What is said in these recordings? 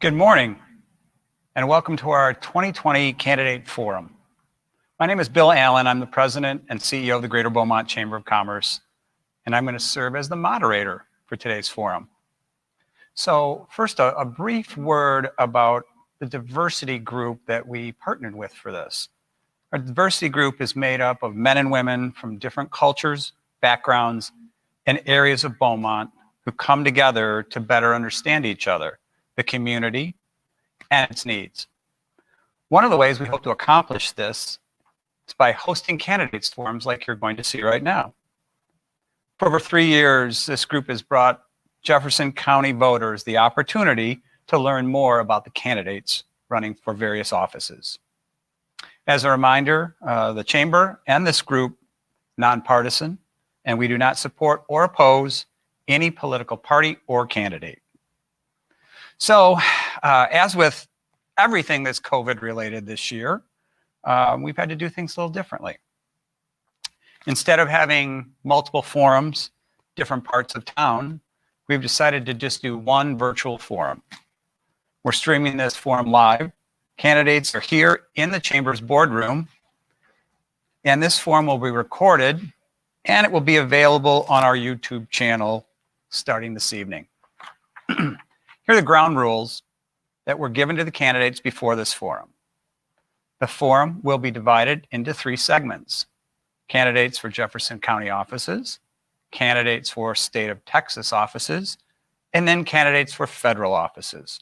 Good morning, and welcome to our 2020 Candidate Forum. My name is Bill Allen. I'm the President and CEO of the Greater Beaumont Chamber of Commerce, and I'm going to serve as the moderator for today's forum. So first, a brief word about the diversity group that we partnered with for this. Our diversity group is made up of men and women from different cultures, backgrounds, and areas of Beaumont who come together to better understand each other, the community, and its needs. One of the ways we hope to accomplish this is by hosting candidates forums like you're going to see right now. For over 3 years, this group has brought Jefferson County voters the opportunity to learn more about the candidates running for various offices. As a reminder, the Chamber and this group nonpartisan, and we do not support or oppose any political party or candidate. So, as with everything that's COVID related this year, we've had to do things a little differently. Instead of having multiple forums, different parts of town, we've decided to just do one virtual forum. We're streaming this forum live. Candidates are here in the Chamber's boardroom, and this forum will be recorded, and it will be available on our YouTube channel starting this evening. Here are the ground rules that were given to the candidates before this forum. The forum will be divided into 3 segments: candidates for Jefferson County offices, candidates for state of Texas offices, and then candidates for federal offices.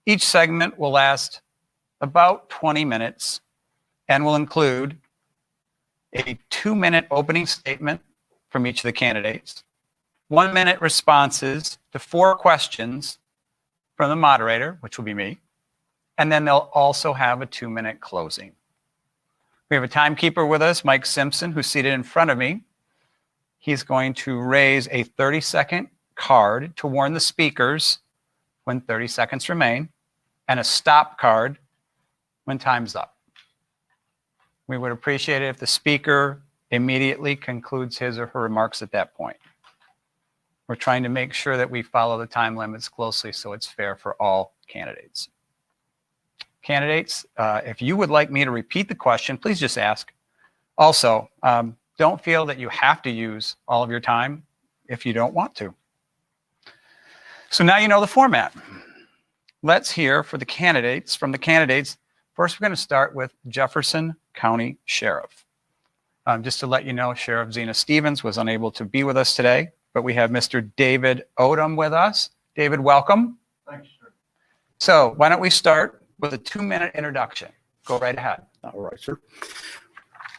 Each segment will last about 20 minutes and will include a 2-minute opening statement from each of the candidates, 1-minute responses to 4 questions from the moderator, which will be me, and then they'll also have a 2-minute closing. We have a timekeeper with us, Mike Simpson, who's seated in front of me. He's going to raise a 30-second card to warn the speakers when 30 seconds remain, and a stop card when time's up. We would appreciate it if the speaker immediately concludes his or her remarks at that point. We're trying to make sure that we follow the time limits closely so it's fair for all candidates. Candidates, if you would like me to repeat the question, please just ask. Also, don't feel that you have to use all of your time if you don't want to. So now you know the format. Let's hear from the candidates. First, we're going to start with Jefferson County Sheriff. Just to let you know, Sheriff Zena Stevens was unable to be with us today, but we have Mr. David Odom with us. David, welcome. Thanks, sir. So why don't we start with a 2-minute introduction. Go right ahead. All right, sir.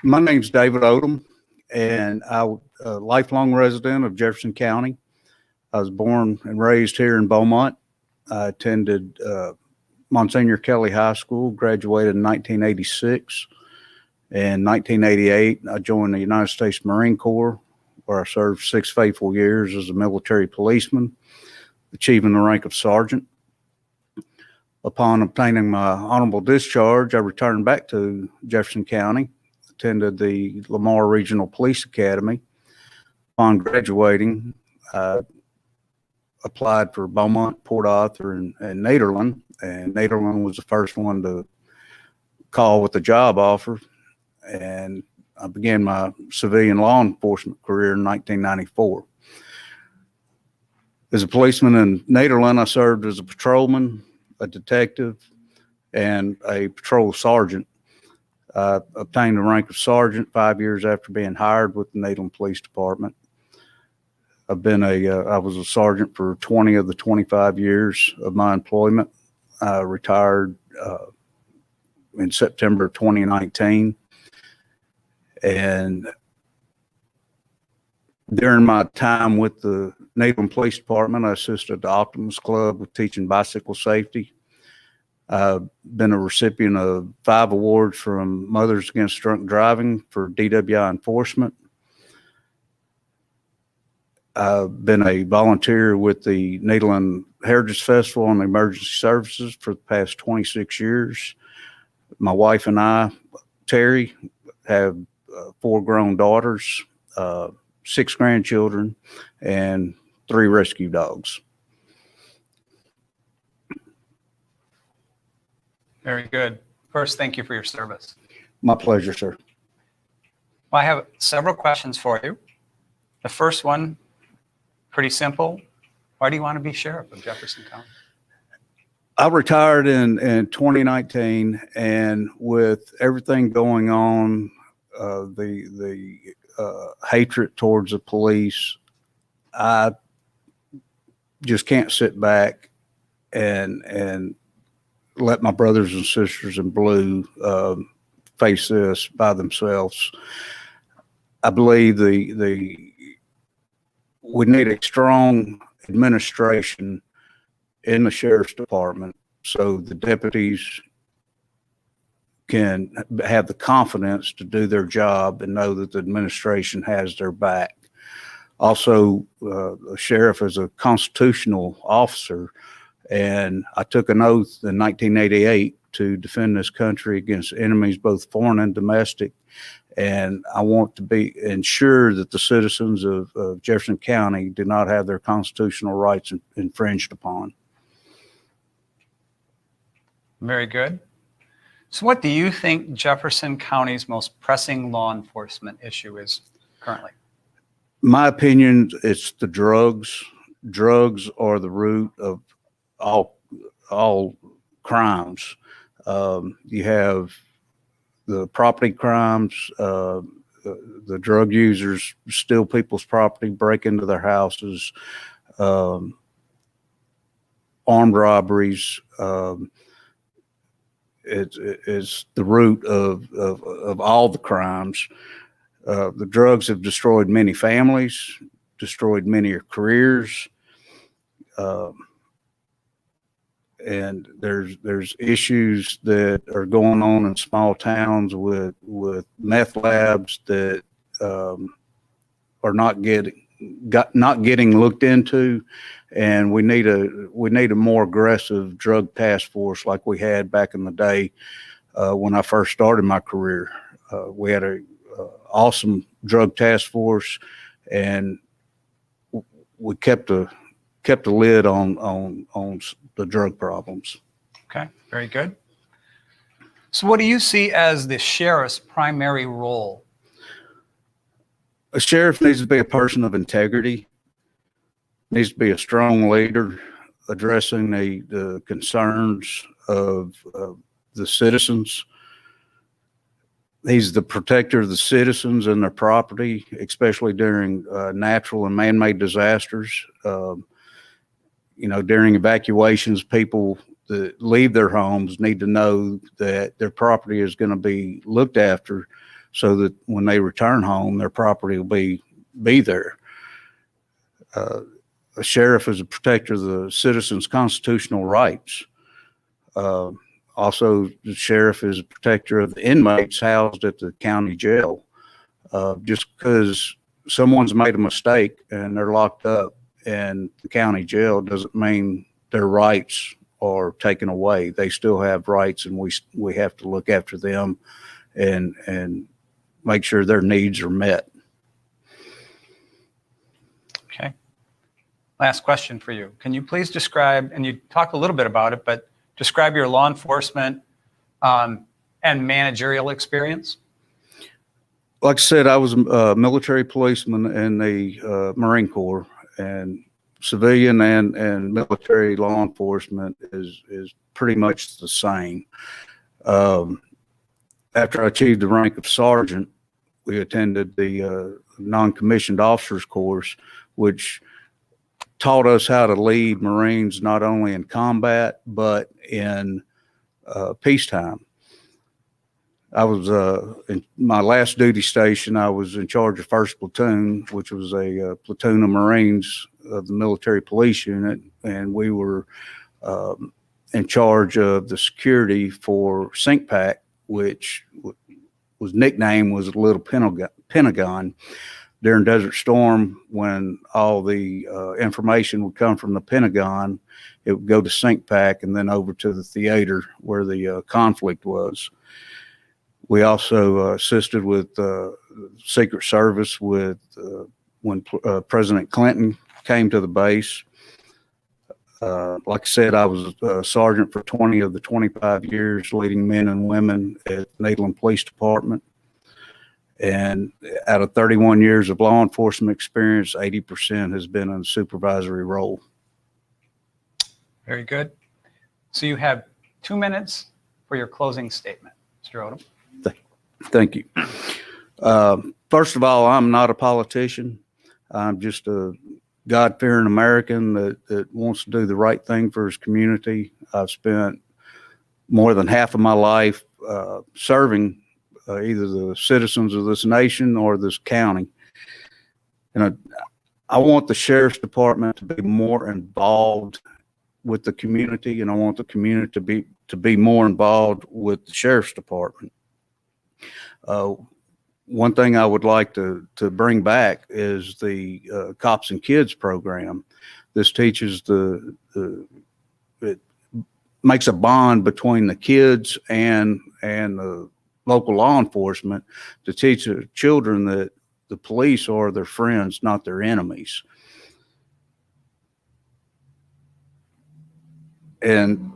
My name's David Odom, and I'm a lifelong resident of Jefferson County. I was born and raised here in Beaumont. I attended Monsignor Kelly High School, graduated in 1986. In 1988, I joined the United States Marine Corps, where I served 6 faithful years as a military policeman, achieving the rank of sergeant. Upon obtaining my honorable discharge, I returned back to Jefferson County, attended the Lamar Regional Police Academy. Upon graduating, I applied for Beaumont, Port Arthur, and Nederland, and Nederland was the first one to call with a job offer, and I began my civilian law enforcement career in 1994. As a policeman in Nederland, I served as a patrolman, a detective, and a patrol sergeant. I obtained the rank of sergeant 5 years after being hired with the Nederland Police Department. I was a sergeant for 20 of the 25 years of my employment. I retired in September 2019. And during my time with the Nederland Police Department, I assisted the Optimus Club with teaching bicycle safety. I've been a recipient of 5 awards from Mothers Against Drunk Driving for DWI enforcement. I've been a volunteer with the Nederland Heritage Festival on Emergency Services for the past 26 years. My wife and I, Terry, have 4 grown daughters, 6 grandchildren, and 3 rescue dogs. Very good. First, thank you for your service. My pleasure, sir. Well, I have several questions for you. The first one, pretty simple. Why do you want to be sheriff of Jefferson County? I retired in 2019, and with everything going on, the hatred towards the police, I just can't sit back and let my brothers and sisters in blue face this by themselves. I believe we need a strong administration in the sheriff's department so the deputies can have the confidence to do their job and know that the administration has their back. Also, the sheriff is a constitutional officer, and I took an oath in 1988 to defend this country against enemies, both foreign and domestic. And I want to ensure that the citizens of Jefferson County do not have their constitutional rights infringed upon. Very good. So what do you think Jefferson County's most pressing law enforcement issue is currently? My opinion, it's the drugs. Drugs are the root of all crimes. You have the property crimes, the drug users steal people's property, break into their houses, armed robberies. It's the root of all the crimes. The drugs have destroyed many families, destroyed many careers. And there's issues that are going on in small towns with meth labs that are not getting looked into, and we need a more aggressive drug task force like we had back in the day when I first started my career. We had a awesome drug task force, and we kept a lid on the drug problems. Okay, very good. So what do you see as the sheriff's primary role? A sheriff needs to be a person of integrity, needs to be a strong leader addressing the concerns of the citizens. He's the protector of the citizens and their property, especially during natural and man-made disasters. During evacuations, people that leave their homes need to know that their property is going to be looked after so that when they return home, their property will be there. A sheriff is a protector of the citizens' constitutional rights. Also, the sheriff is a protector of the inmates housed at the county jail. Just because someone's made a mistake and they're locked up in the county jail doesn't mean their rights are taken away. They still have rights, and we have to look after them and make sure their needs are met. Okay. Last question for you. Can you please describe, and you talked a little bit about it, but describe your law enforcement and managerial experience? Like I said, I was a military policeman in the Marine Corps, and civilian and military law enforcement is pretty much the same. After I achieved the rank of sergeant, we attended the non-commissioned officers course, which taught us how to lead Marines not only in combat but in peacetime. I was in my last duty station. I was in charge of 1st Platoon, which was a platoon of Marines of the military police unit, and we were in charge of the security for Sink Pack, which was nicknamed was Little Pentagon. During Desert Storm, when all the information would come from the Pentagon, it would go to Sink Pack and then over to the theater where the conflict was. We also assisted with Secret Service with when President Clinton came to the base. Like I said, I was a sergeant for 20 of the 25 years, leading men and women at Nederland Police Department. And out of 31 years of law enforcement experience, 80% has been in a supervisory role. Very good. So you have 2 minutes for your closing statement, Mr. Odom. Thank you. First of all, I'm not a politician. I'm just a God-fearing American that wants to do the right thing for his community. I've spent more than half of my life serving either the citizens of this nation or this county. And I want the sheriff's department to be more involved with the community, and I want the community to be more involved with the sheriff's department. One thing I would like to bring back is the Cops and Kids program. This teaches it makes a bond between the kids and the local law enforcement to teach the children that the police are their friends, not their enemies. And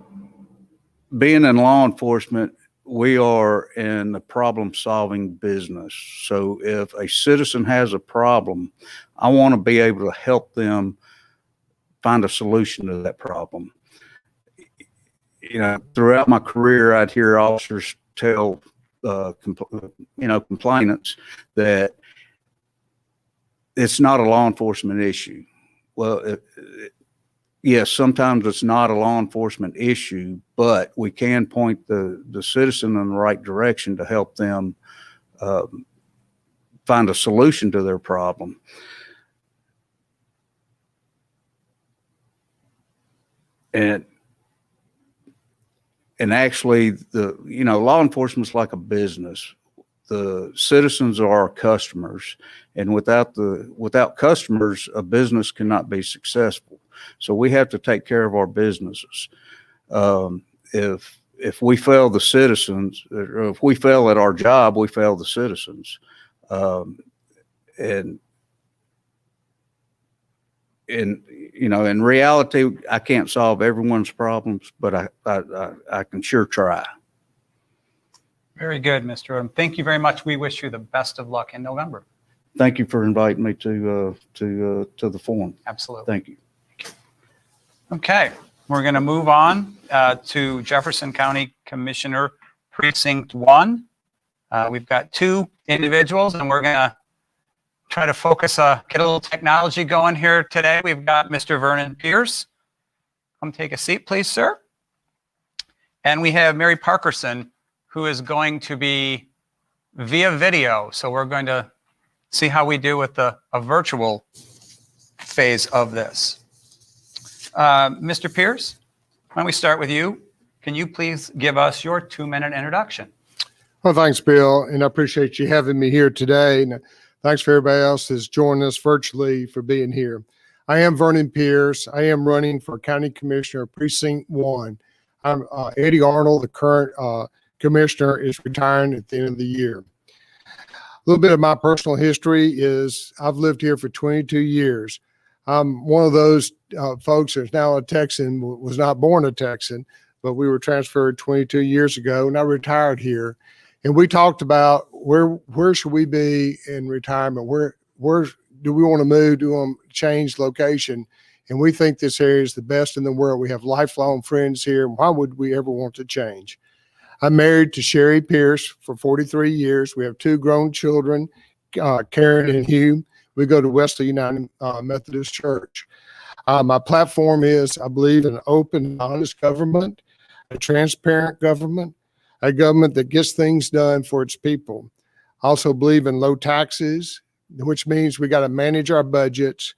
being in law enforcement, we are in the problem-solving business. So if a citizen has a problem, I want to be able to help them find a solution to that problem. You know, throughout my career, I'd hear officers tell complainants that it's not a law enforcement issue. Well, yes, sometimes it's not a law enforcement issue, but we can point the citizen in the right direction to help them find a solution to their problem. And actually, law enforcement is like a business. The citizens are our customers, and without customers, a business cannot be successful. So we have to take care of our businesses. If we fail the citizens, or if we fail at our job, we fail the citizens. In reality, I can't solve everyone's problems, but I can sure try. Very good, Mr. Odom. Thank you very much. We wish you the best of luck in November. Thank you for inviting me to the forum. Absolutely. Thank you. Okay, we're going to move on to Jefferson County Commissioner Precinct 1. We've got 2 individuals, and we're going to try to focus, get a little technology going here today. We've got Mr. Vernon Pierce. Come take a seat, please, sir. And we have Mary Parkenson, who is going to be via video. So we're going to see how we do with a virtual phase of this. Mr. Pierce, why don't we start with you? Can you please give us your 2-minute introduction? Well, thanks, Bill, and I appreciate you having me here today. And thanks for everybody else that's joined us virtually for being here. I am Vernon Pierce. I am running for County Commissioner Precinct 1. I'm Eddie Arnold, the current commissioner, is retiring at the end of the year. A little bit of my personal history is I've lived here for 22 years. I'm one of those folks that's now a Texan, was not born a Texan, but we were transferred 22 years ago, and I retired here. And we talked about where should we be in retirement? Where do we want to move? Do we want to change location? And we think this area is the best in the world. We have lifelong friends here. Why would we ever want to change? I'm married to Sherry Pierce for 43 years. We have 2 grown children, Karen and Hugh. We go to Wesley United Methodist Church. My platform is, I believe, in an open, honest government, a transparent government, a government that gets things done for its people. I also believe in low taxes, which means we got to manage our budgets.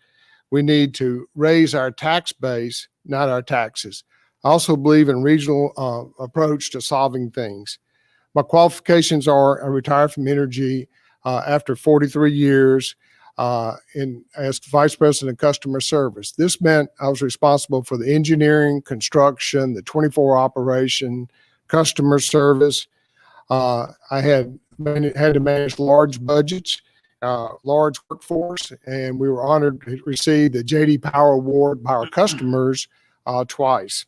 We need to raise our tax base, not our taxes. I also believe in regional approach to solving things. My qualifications are I retired from energy after 43 years as Vice President of Customer Service. This meant I was responsible for the engineering, construction, the 24 operation, customer service. I had to manage large budgets, large workforce, and we were honored to receive the J.D. Power Award by our customers twice.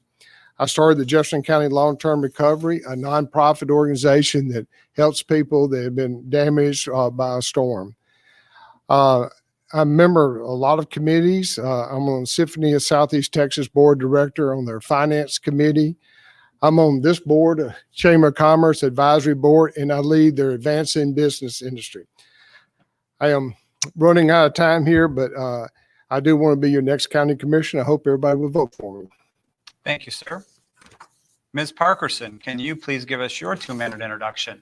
I started the Jefferson County Long-Term Recovery, a nonprofit organization that helps people that have been damaged by a storm. I member a lot of committees. I'm on Symphony of Southeast Texas Board Director on their Finance Committee. I'm on this board, Chamber of Commerce Advisory Board, and I lead their Advancing Business Industry. I am running out of time here, but I do want to be your next county commissioner. I hope everybody will vote for me. Thank you, sir. Ms. Parkerson, can you please give us your 2-minute introduction?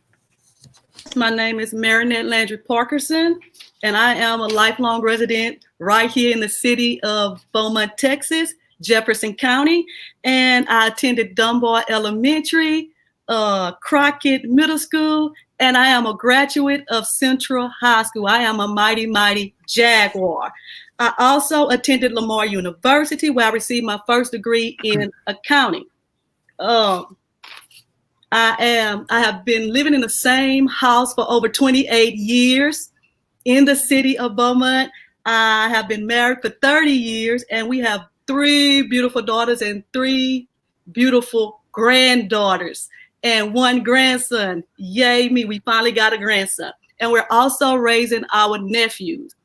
My name is Marinette Landry Parkenson, and I am a lifelong resident right here in the city of Beaumont, Texas, Jefferson County. And I attended Dunbar Elementary, Crockett Middle School, and I am a graduate of Central High School. I am a mighty, mighty Jaguar. I also attended Lamar University, where I received my first degree in accounting. I have been living in the same house for over 28 years in the city of Beaumont. I have been married for 30 years, and we have 3 beautiful daughters and 3 beautiful granddaughters and 1 grandson. Yay me, we finally got a grandson. And we're also raising our nephews.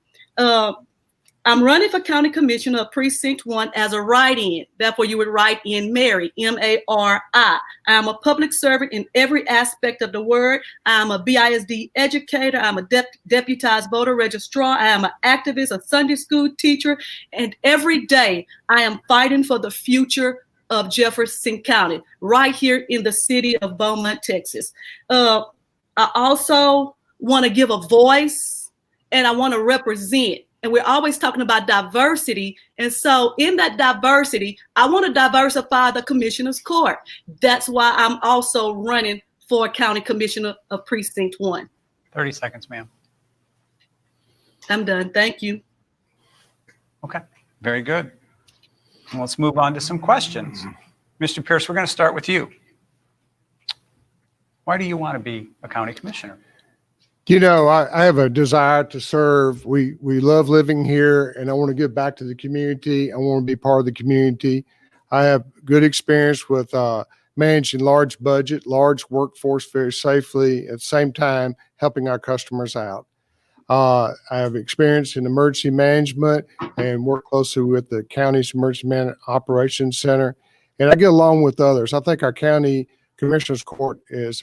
I'm running for County Commissioner of Precinct 1 as a write-in. Therefore, you would write in Mary, M-A-R-I. I am a public servant in every aspect of the word. I am a BISD educator. I'm a deputized voter registrar. I am an activist, a Sunday school teacher. And every day, I am fighting for the future of Jefferson County, right here in the city of Beaumont, Texas. I also want to give a voice, and I want to represent. And we're always talking about diversity. And so in that diversity, I want to diversify the commissioner's court. That's why I'm also running for county commissioner of Precinct 1. 30 seconds, ma'am. I'm done. Thank you. Okay, very good. And let's move on to some questions. Mr. Pierce, we're going to start with you. Why do you want to be a county commissioner? You know, I have a desire to serve. We love living here, and I want to give back to the community. I want to be part of the community. I have good experience with managing large budget, large workforce very safely, at the same time helping our customers out. I have experience in emergency management and work closely with the county's Emergency Management Operations Center, and I get along with others. I think our county commissioner's court is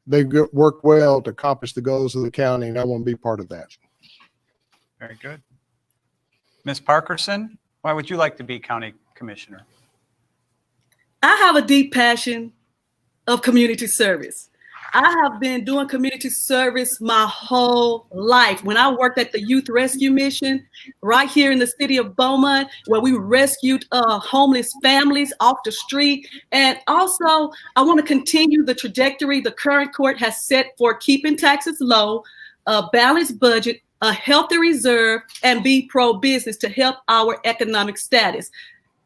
they work well to accomplish the goals of the county, and I want to be part of that. Very good. Ms. Parkerson, why would you like to be county commissioner? I have a deep passion of community service. I have been doing community service my whole life. When I worked at the Youth Rescue Mission right here in the city of Beaumont, where we rescued homeless families off the street. And also, I want to continue the trajectory the current court has set for keeping taxes low, a balanced budget, a healthy reserve, and be pro-business to help our economic status.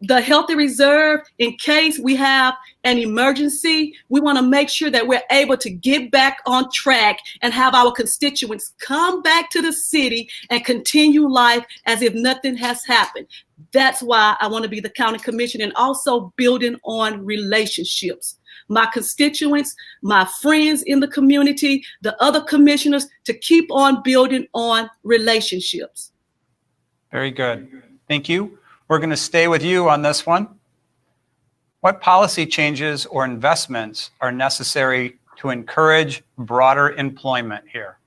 The healthy reserve, in case we have an emergency, we want to make sure that we're able to get back on track and have our constituents come back to the city and continue life as if nothing has happened. That's why I want to be the county commissioner, and also building on relationships. My constituents, my friends in the community, the other commissioners, to keep on building on relationships. Very good. Thank you. We're going to stay with you on this one. What policy changes or investments are necessary to encourage broader employment here?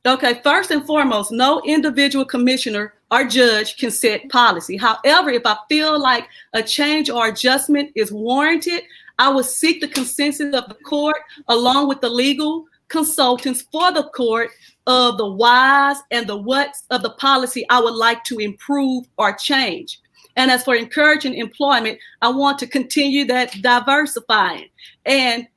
Okay, first and foremost, no individual commissioner or judge can set policy. However, if I feel like a change or adjustment is warranted, I will seek the consensus of the court along with the legal consultants for the court of the whys and the whats of the policy I would like to improve or change. And as for encouraging employment, I want to continue that diversifying. And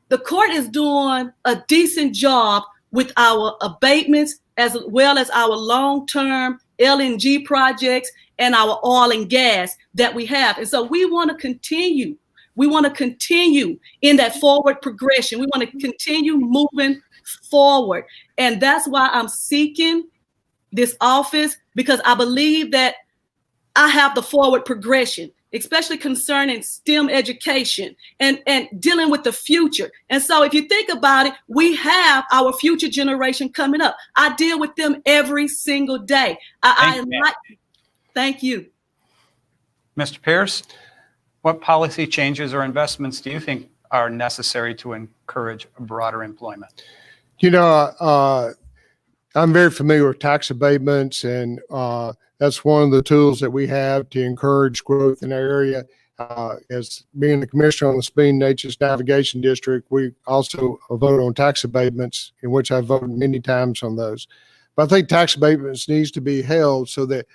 the court is doing a decent job with our abatements as well as our long-term LNG projects and our oil and gas that we have. And so we want to continue. We want to continue in that forward progression. We want to continue moving forward. And that's why I'm seeking this office, because I believe that I have the forward progression. especially concerning STEM education and dealing with the future. And so if you think about it, we have our future generation coming up. I deal with them every single day. Thank you. Mr. Pierce, what policy changes or investments do you think are necessary to encourage broader employment? You know, I'm very familiar with tax abatements, and that's one of the tools that we have to encourage growth in our area. As being the commissioner on the Sabine Neches Navigation District, we also vote on tax abatements, in which I've voted many times on those. But I think tax abatements needs to be held so that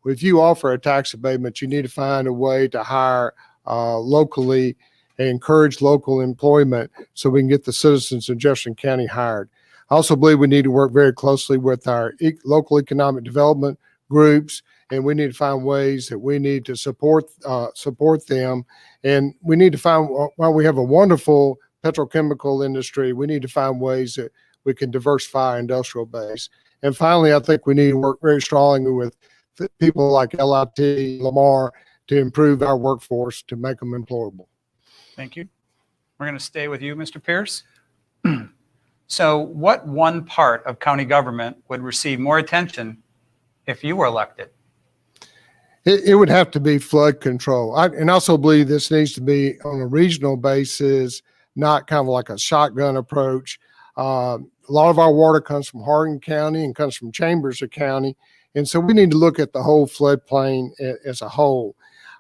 if you offer a tax abatement, you need to find a way to hire locally and encourage local employment so we can get the citizens of Jefferson County hired. I also believe we need to work very closely with our local economic development groups, and we need to find ways that we need to support them. And we need to find, while we have a wonderful petrochemical industry, we need to find ways that we can diversify our industrial base. And finally, I think we need to work very strongly with people like LIT, Lamar, to improve our workforce to make them employable. Thank you. We're going to stay with you, Mr. Pierce. So what one part of county government would receive more attention if you were elected? It would have to be flood control. And also believe this needs to be on a regional basis, not kind of like a shotgun approach. A lot of our water comes from Hardin County and comes from Chambers of County. And so we need to look at the whole floodplain as a whole.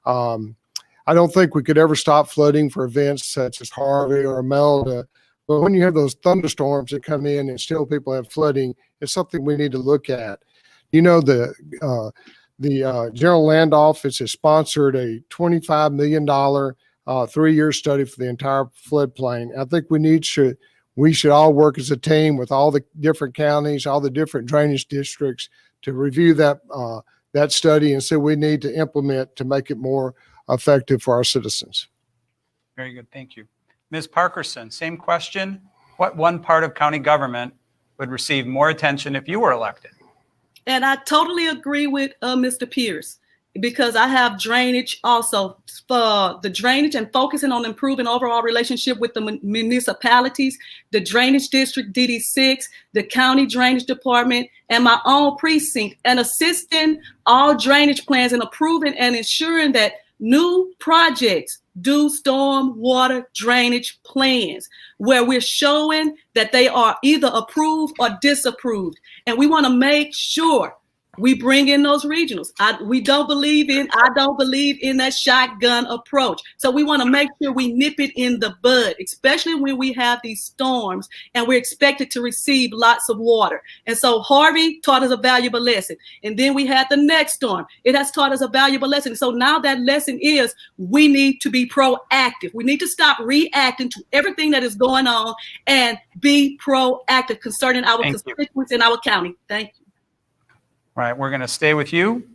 I don't think we could ever stop flooding for events such as Harvey or Imelda. But when you have those thunderstorms that come in and still people have flooding, it's something we need to look at. You know, the General Land Office has sponsored a $25 million 3-year study for the entire floodplain. I think we should all work as a team with all the different counties, all the different drainage districts to review that study and see what we need to implement to make it more effective for our citizens. Very good. Thank you. Ms. Parkerson, same question. What one part of county government would receive more attention if you were elected? And I totally agree with Mr. Pierce, because I have drainage also, for the drainage and focusing on improving overall relationship with the municipalities, the drainage district DD6, the county drainage department, and my own precinct, and assisting all drainage plans and approving and ensuring that new projects do storm water drainage plans where we're showing that they are either approved or disapproved. And we want to make sure we bring in those regionals. I don't believe in that shotgun approach. So we want to make sure we nip it in the bud, especially when we have these storms and we're expected to receive lots of water. And so Harvey taught us a valuable lesson. And then we had the next storm. It has taught us a valuable lesson. So now that lesson is we need to be proactive. We need to stop reacting to everything that is going on and be proactive concerning our constituents in our county. Thank you. All right, we're going to stay with you.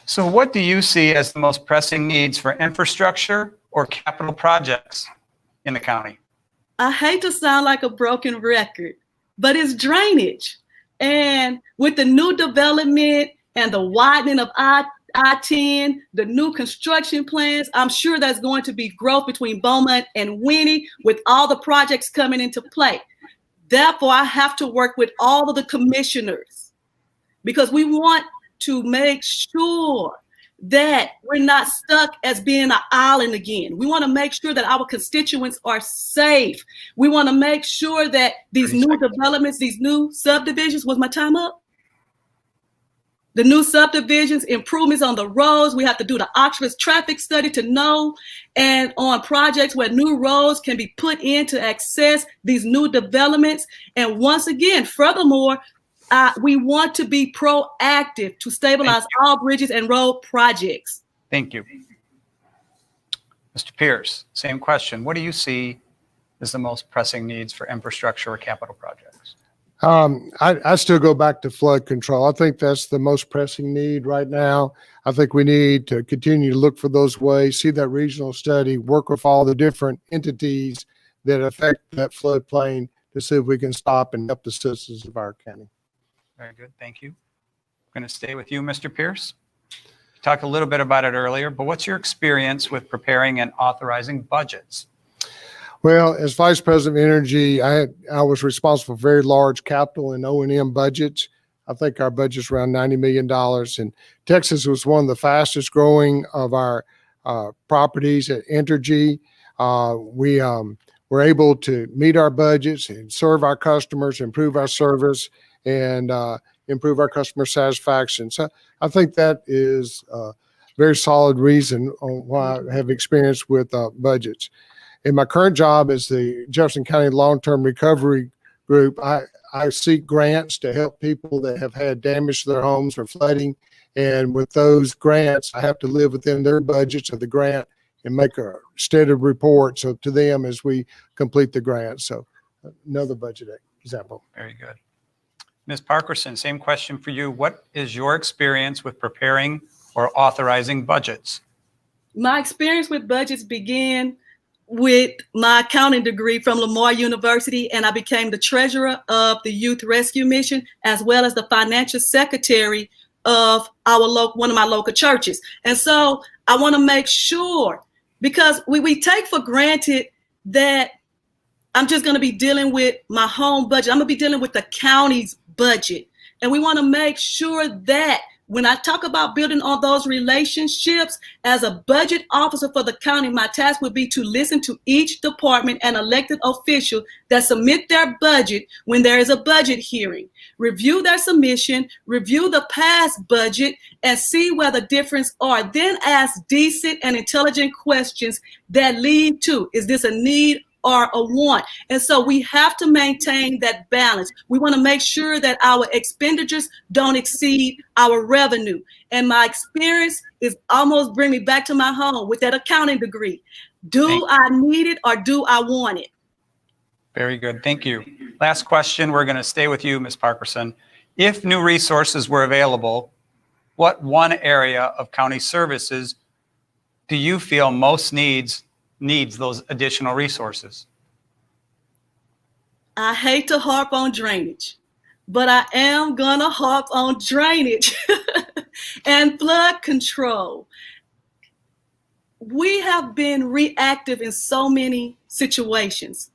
So what do you see as the most pressing needs for infrastructure or capital projects in the county? I hate to sound like a broken record, but it's drainage. And with the new development and the widening of I-10, the new construction plans, I'm sure there's going to be growth between Beaumont and Winnie with all the projects coming into play. Therefore, I have to work with all of the commissioners, because we want to make sure that we're not stuck as being an island again. We want to make sure that our constituents are safe. We want to make sure that these new developments, these new subdivisions, was my time up? The new subdivisions, improvements on the roads, we have to do the Oxford traffic study to know, and on projects where new roads can be put in to access these new developments. And once again, furthermore, we want to be proactive to stabilize all bridges and road projects. Thank you. Mr. Pierce, same question. What do you see as the most pressing needs for infrastructure or capital projects? I still go back to flood control. I think that's the most pressing need right now. I think we need to continue to look for those ways, see that regional study, work with all the different entities that affect that floodplain to see if we can stop and help the citizens of our county. Very good. Thank you. I'm going to stay with you, Mr. Pierce. talked a little bit about it earlier, but what's your experience with preparing and authorizing budgets? Well, as Vice President of Energy, I was responsible for very large capital and O&M budgets. I think our budget's around $90 million. And Texas was one of the fastest growing of our properties at Entergy. We were able to meet our budgets and serve our customers, improve our service, and improve our customer satisfaction. So I think that is a very solid reason on why I have experience with budgets. In my current job as the Jefferson County Long-Term Recovery Group, I seek grants to help people that have had damage to their homes or flooding. And with those grants, I have to live within their budgets of the grant and make a stated report to them as we complete the grant. So another budget example. Very good. Ms. Parkerson, same question for you. What is your experience with preparing or authorizing budgets? My experience with budgets began with my accounting degree from Lamar University, and I became the treasurer of the Youth Rescue Mission, as well as the financial secretary of one of my local churches. And so I want to make sure, because we take for granted that I'm just going to be dealing with my home budget. I'm going to be dealing with the county's budget. And we want to make sure that when I talk about building on those relationships, as a budget officer for the county, my task would be to listen to each department and elected official that submit their budget when there is a budget hearing, review their submission, review the past budget, and see where the difference are. Then ask decent and intelligent questions that lead to, is this a need or a want? And so we have to maintain that balance. We want to make sure that our expenditures don't exceed our revenue. And my experience is almost bring me back to my home with that accounting degree. Do I need it or do I want it? Very good. Thank you. Last question. We're going to stay with you, Ms. Parkerson. If new resources were available, what one area of county services do you feel most needs those additional resources? I hate to harp on drainage, but I am gonna harp on drainage and flood control. We have been reactive in so many situations.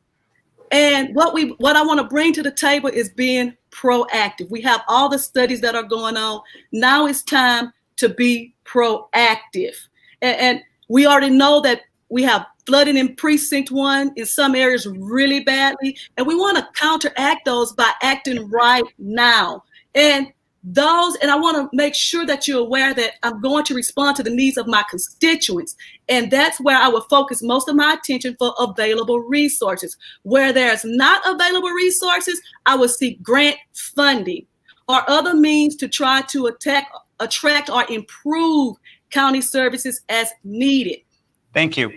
And what I want to bring to the table is being proactive. We have all the studies that are going on. Now it's time to be proactive. And we already know that we have flooding in Precinct 1 in some areas really badly, and we want to counteract those by acting right now. And I want to make sure that you're aware that I'm going to respond to the needs of my constituents. And that's where I will focus most of my attention for available resources. Where there's not available resources, I will seek grant funding or other means to try to attract or improve county services as needed. Thank you.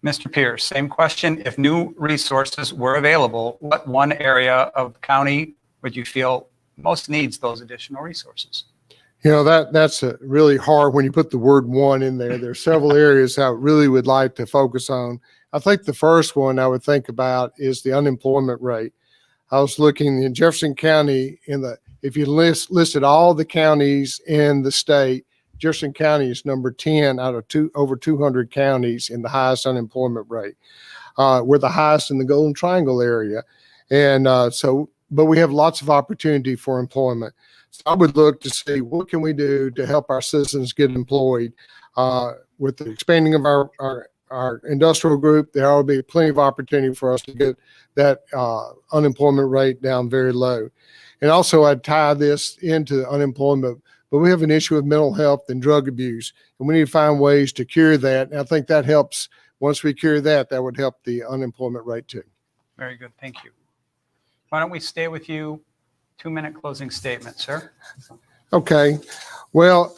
Mr. Pierce, same question. If new resources were available, what one area of the county would you feel most needs those additional resources? You know, that's really hard when you put the word one in there. There's several areas I really would like to focus on. I think the first one I would think about is the unemployment rate. I was looking in Jefferson County if you listed all the counties in the state, Jefferson County is number 10 out of over 200 counties in the highest unemployment rate. We're the highest in the Golden Triangle area. And but we have lots of opportunity for employment. So I would look to see what can we do to help our citizens get employed. With the expanding of our industrial group, there will be plenty of opportunity for us to get that unemployment rate down very low. And also I'd tie this into unemployment, but we have an issue with mental health and drug abuse, and we need to find ways to cure that. And I think that helps. Once we cure that, that would help the unemployment rate too. Very good. Thank you. Why don't we stay with you? 2-minute closing statement, sir. Okay. Well,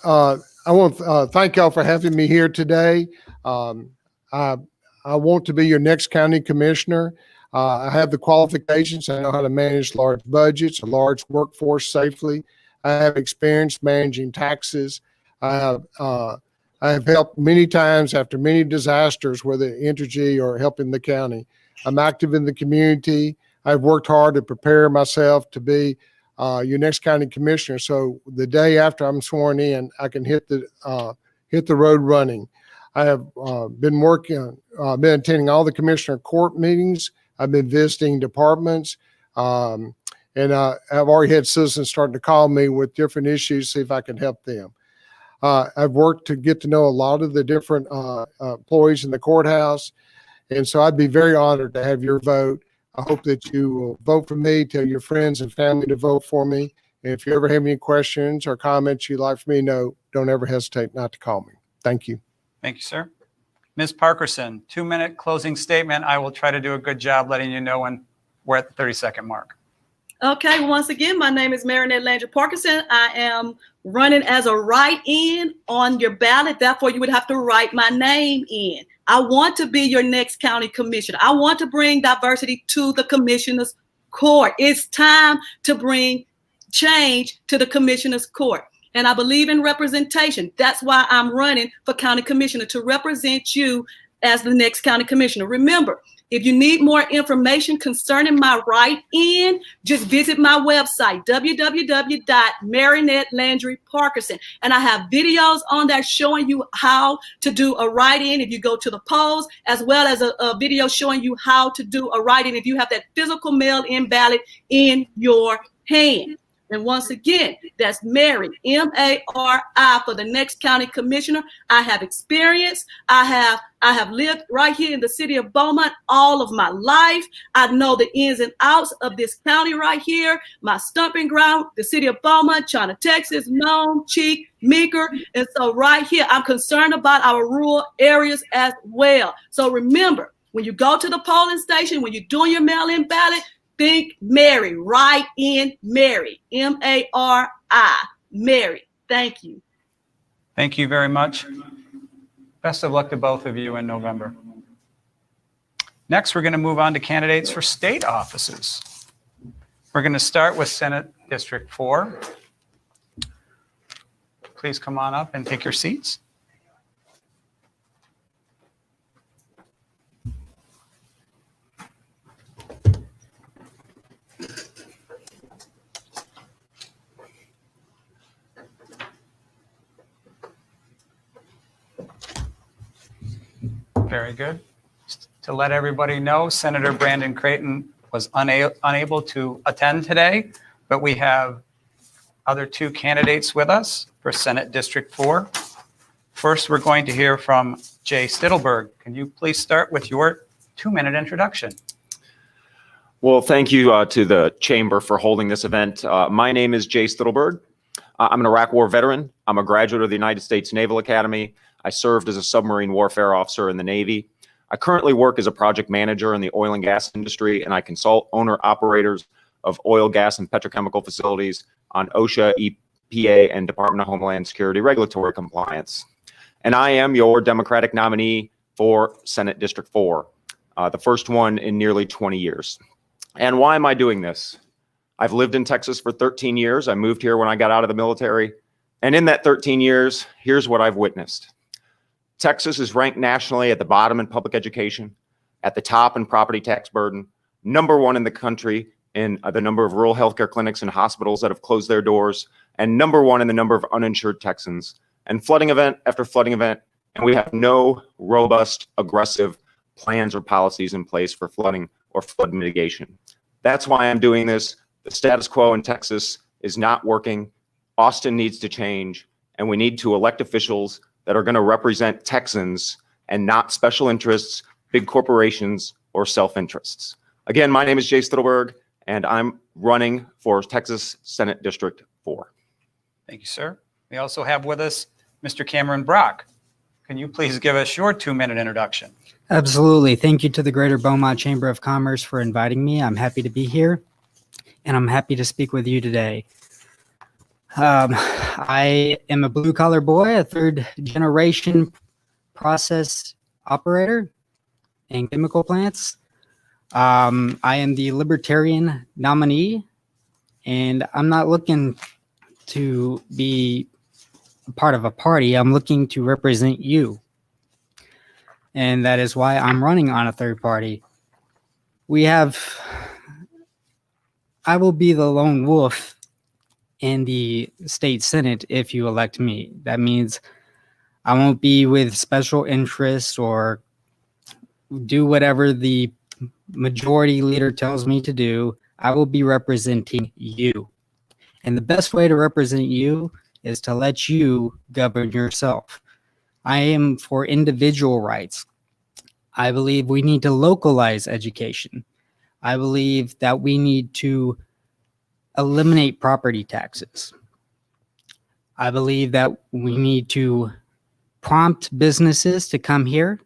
I want to thank y'all for having me here today. I want to be your next county commissioner. I have the qualifications. I know how to manage large budgets, a large workforce safely. I have experience managing taxes. I have helped many times after many disasters, whether Entergy or helping the county. I'm active in the community. I've worked hard to prepare myself to be your next county commissioner. So the day after I'm sworn in, I can hit the road running. I have been attending all the commissioner court meetings. I've been visiting departments, and I've already had citizens starting to call me with different issues, see if I can help them. I've worked to get to know a lot of the different employees in the courthouse, and so I'd be very honored to have your vote. I hope that you will vote for me, tell your friends and family to vote for me. And if you ever have any questions or comments you'd like for me to know, don't ever hesitate not to call me. Thank you. Thank you, sir. Ms. Parkerson, 2-minute closing statement. I will try to do a good job letting you know when we're at the 30-second mark. Okay, once again, my name is Marinette Landry Parkenson. I am running as a write-in on your ballot. Therefore, you would have to write my name in. I want to be your next county commissioner. I want to bring diversity to the commissioner's court. It's time to bring change to the commissioner's court. And I believe in representation. That's why I'm running for county commissioner, to represent you as the next county commissioner. Remember, if you need more information concerning my write-in, just visit my website, www.marinettelandryparkerson. And I have videos on there showing you how to do a write-in if you go to the polls, as well as a video showing you how to do a write-in if you have that physical mail-in ballot in your hand. And once again, that's Mary, M-A-R-I, for the next county commissioner. I have experience. I have lived right here in the city of Beaumont all of my life. I know the ins and outs of this county right here, my stomping ground, the city of Beaumont, China, Texas, Nome, Cheek, Meeker. And so right here, I'm concerned about our rural areas as well. So remember, when you go to the polling station, when you're doing your mail-in ballot, think Mary, write in Mary, M-A-R-I, Mary. Thank you. Thank you very much. Best of luck to both of you in November. Next, we're going to move on to candidates for state offices. We're going to start with Senate District 4. Please come on up and take your seats. Very good. To let everybody know, Senator Brandon Creighton was unable to attend today, but we have other two candidates with us for Senate District 4. First, we're going to hear from Jay Stittleburg. Can you please start with your 2-minute introduction? Well, thank you to the Chamber for holding this event. My name is Jay Stittleburg. I'm an Iraq War veteran. I'm a graduate of the United States Naval Academy. I served as a submarine warfare officer in the Navy. I currently work as a project manager in the oil and gas industry, and I consult owner-operators of oil, gas, and petrochemical facilities on OSHA, EPA, and Department of Homeland Security regulatory compliance. And I am your Democratic nominee for Senate District 4, the first one in nearly 20 years. And why am I doing this? I've lived in Texas for 13 years. I moved here when I got out of the military. And in that 13 years, here's what I've witnessed. Texas is ranked nationally at the bottom in public education, at the top in property tax burden, #1 in the country in the number of rural healthcare clinics and hospitals that have closed their doors, and #1 in the number of uninsured Texans. And flooding event after flooding event, and we have no robust, aggressive plans or policies in place for flooding or flood mitigation. That's why I'm doing this. The status quo in Texas is not working. Austin needs to change, and we need to elect officials that are going to represent Texans and not special interests, big corporations, or self-interests. Again, my name is Jay Stittleburg, and I'm running for Texas Senate District 4. Thank you, sir. We also have with us Mr. Cameron Brock. Can you please give us your 2-minute introduction? Absolutely. Thank you to the Greater Beaumont Chamber of Commerce for inviting me. I'm happy to be here, and I'm happy to speak with you today. I am a blue-collar boy, a third-generation process operator in chemical plants. I am the Libertarian nominee, and I'm not looking to be a part of a party. I'm looking to represent you, and that is why I'm running on a third party. I will be the lone wolf in the state Senate if you elect me. That means I won't be with special interests or do whatever the majority leader tells me to do. I will be representing you. And the best way to represent you is to let you govern yourself. I am for individual rights. I believe we need to localize education. I believe that we need to eliminate property taxes. I believe that we need to prompt businesses to come here.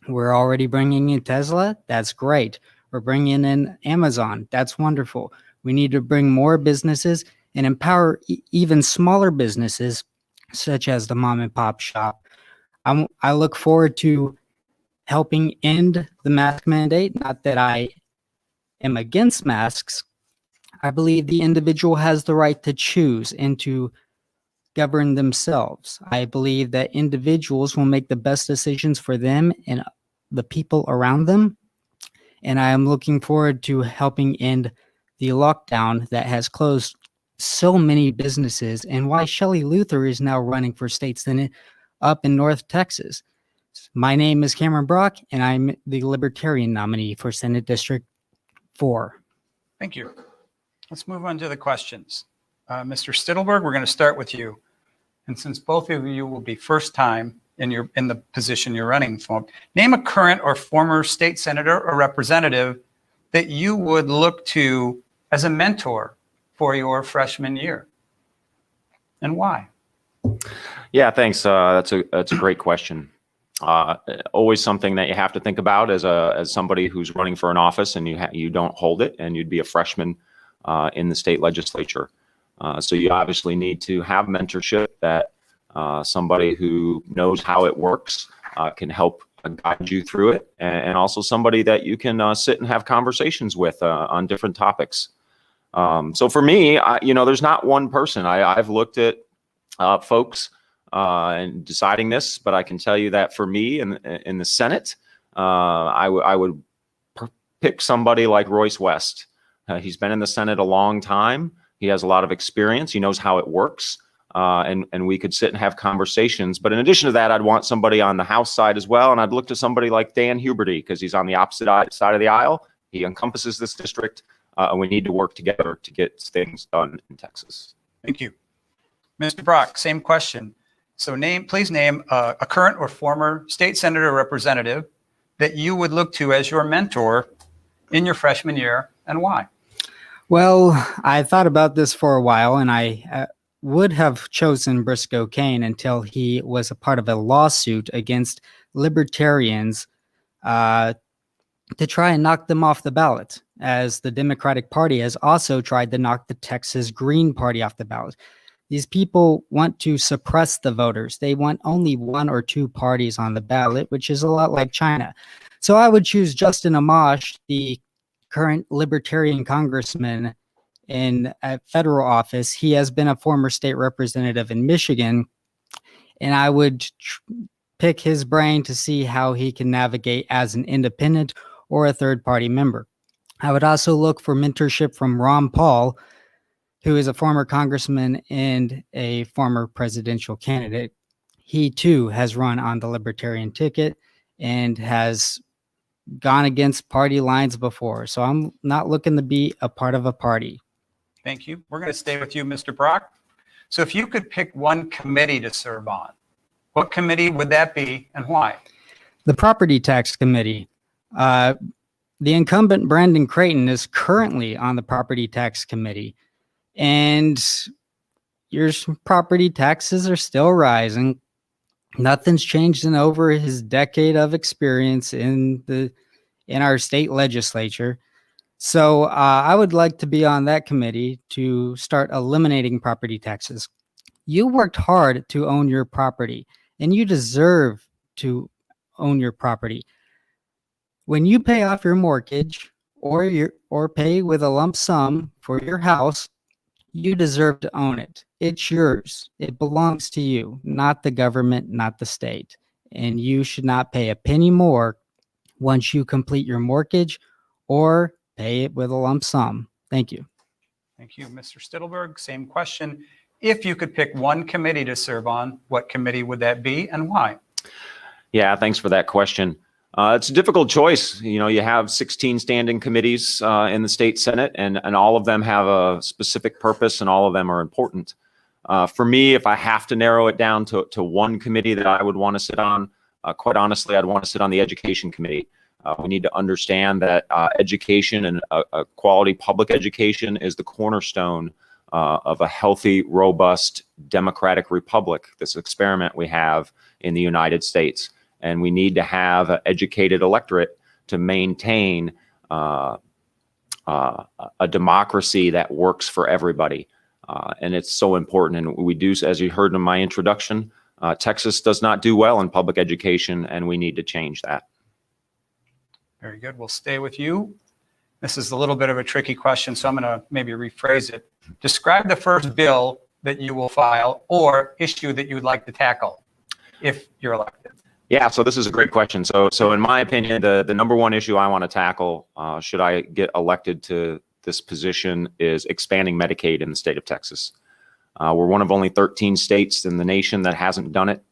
We're already bringing in Tesla. That's great. We're bringing in Amazon. That's wonderful. We need to bring more businesses and empower even smaller businesses, such as the mom and pop shop. I look forward to helping end the mask mandate. Not that I am against masks. I believe the individual has the right to choose and to govern themselves. I believe that individuals will make the best decisions for them and the people around them. And I am looking forward to helping end the lockdown that has closed so many businesses, and why Shelley Luther is now running for state senate up in North Texas. My name is Cameron Brock, and I'm the Libertarian nominee for Senate District 4. Thank you. Let's move on to the questions. Mr. Stittleburg, we're going to start with you. And since both of you will be first time in the position you're running for, name a current or former state senator or representative that you would look to as a mentor for your freshman year, and why? Yeah, thanks. That's a great question. Always something that you have to think about as somebody who's running for an office and you don't hold it, and you'd be a freshman in the state legislature. So you obviously need to have mentorship, that somebody who knows how it works can help guide you through it, and also somebody that you can sit and have conversations with on different topics. So for me, there's not one person. I've looked at folks and deciding this, but I can tell you that for me in the Senate, I would pick somebody like Royce West. He's been in the Senate a long time. He has a lot of experience. He knows how it works. And we could sit and have conversations. But in addition to that, I'd want somebody on the House side as well. And I'd look to somebody like Dan Huberty, because he's on the opposite side of the aisle. He encompasses this district. And we need to work together to get things done in Texas. Thank you. Mr. Brock, same question. So please name a current or former state senator or representative that you would look to as your mentor in your freshman year, and why? Well, I thought about this for a while, and I would have chosen Briscoe Cain until he was a part of a lawsuit against libertarians to try and knock them off the ballot, as the Democratic Party has also tried to knock the Texas Green Party off the ballot. These people want to suppress the voters. They want only one or two parties on the ballot, which is a lot like China. So I would choose Justin Amash, the current Libertarian congressman in a federal office. He has been a former state representative in Michigan, and I would pick his brain to see how he can navigate as an independent or a third-party member. I would also look for mentorship from Ron Paul, who is a former congressman and a former presidential candidate. He too has run on the Libertarian ticket and has gone against party lines before. So I'm not looking to be a part of a party. Thank you. We're going to stay with you, Mr. Brock. So if you could pick one committee to serve on, what committee would that be and why? The Property Tax Committee. The incumbent Brandon Creighton is currently on the Property Tax Committee, and your property taxes are still rising. Nothing's changed in over his decade of experience in our state legislature. So I would like to be on that committee to start eliminating property taxes. You worked hard to own your property, and you deserve to own your property. When you pay off your mortgage or pay with a lump sum for your house, you deserve to own it. It's yours. It belongs to you, not the government, not the state. And you should not pay a penny more once you complete your mortgage or pay it with a lump sum. Thank you. Thank you, Mr. Stittleburg. Same question. If you could pick one committee to serve on, what committee would that be and why? Yeah, thanks for that question. It's a difficult choice. You know, you have 16 standing committees in the state Senate, and all of them have a specific purpose, and all of them are important. For me, if I have to narrow it down to one committee that I would want to sit on, quite honestly, I'd want to sit on the Education Committee. We need to understand that education and a quality public education is the cornerstone of a healthy, robust, democratic republic, this experiment we have in the United States. And we need to have an educated electorate to maintain a democracy that works for everybody. And it's so important. And we do, as you heard in my introduction, Texas does not do well in public education, and we need to change that. Very good. We'll stay with you. This is a little bit of a tricky question, so I'm going to maybe rephrase it. Describe the first bill that you will file or issue that you would like to tackle if you're elected. Yeah, so this is a great question. So in my opinion, the number one issue I want to tackle, should I get elected to this position, is expanding Medicaid in the state of Texas. We're one of only 13 states in the nation that hasn't done it.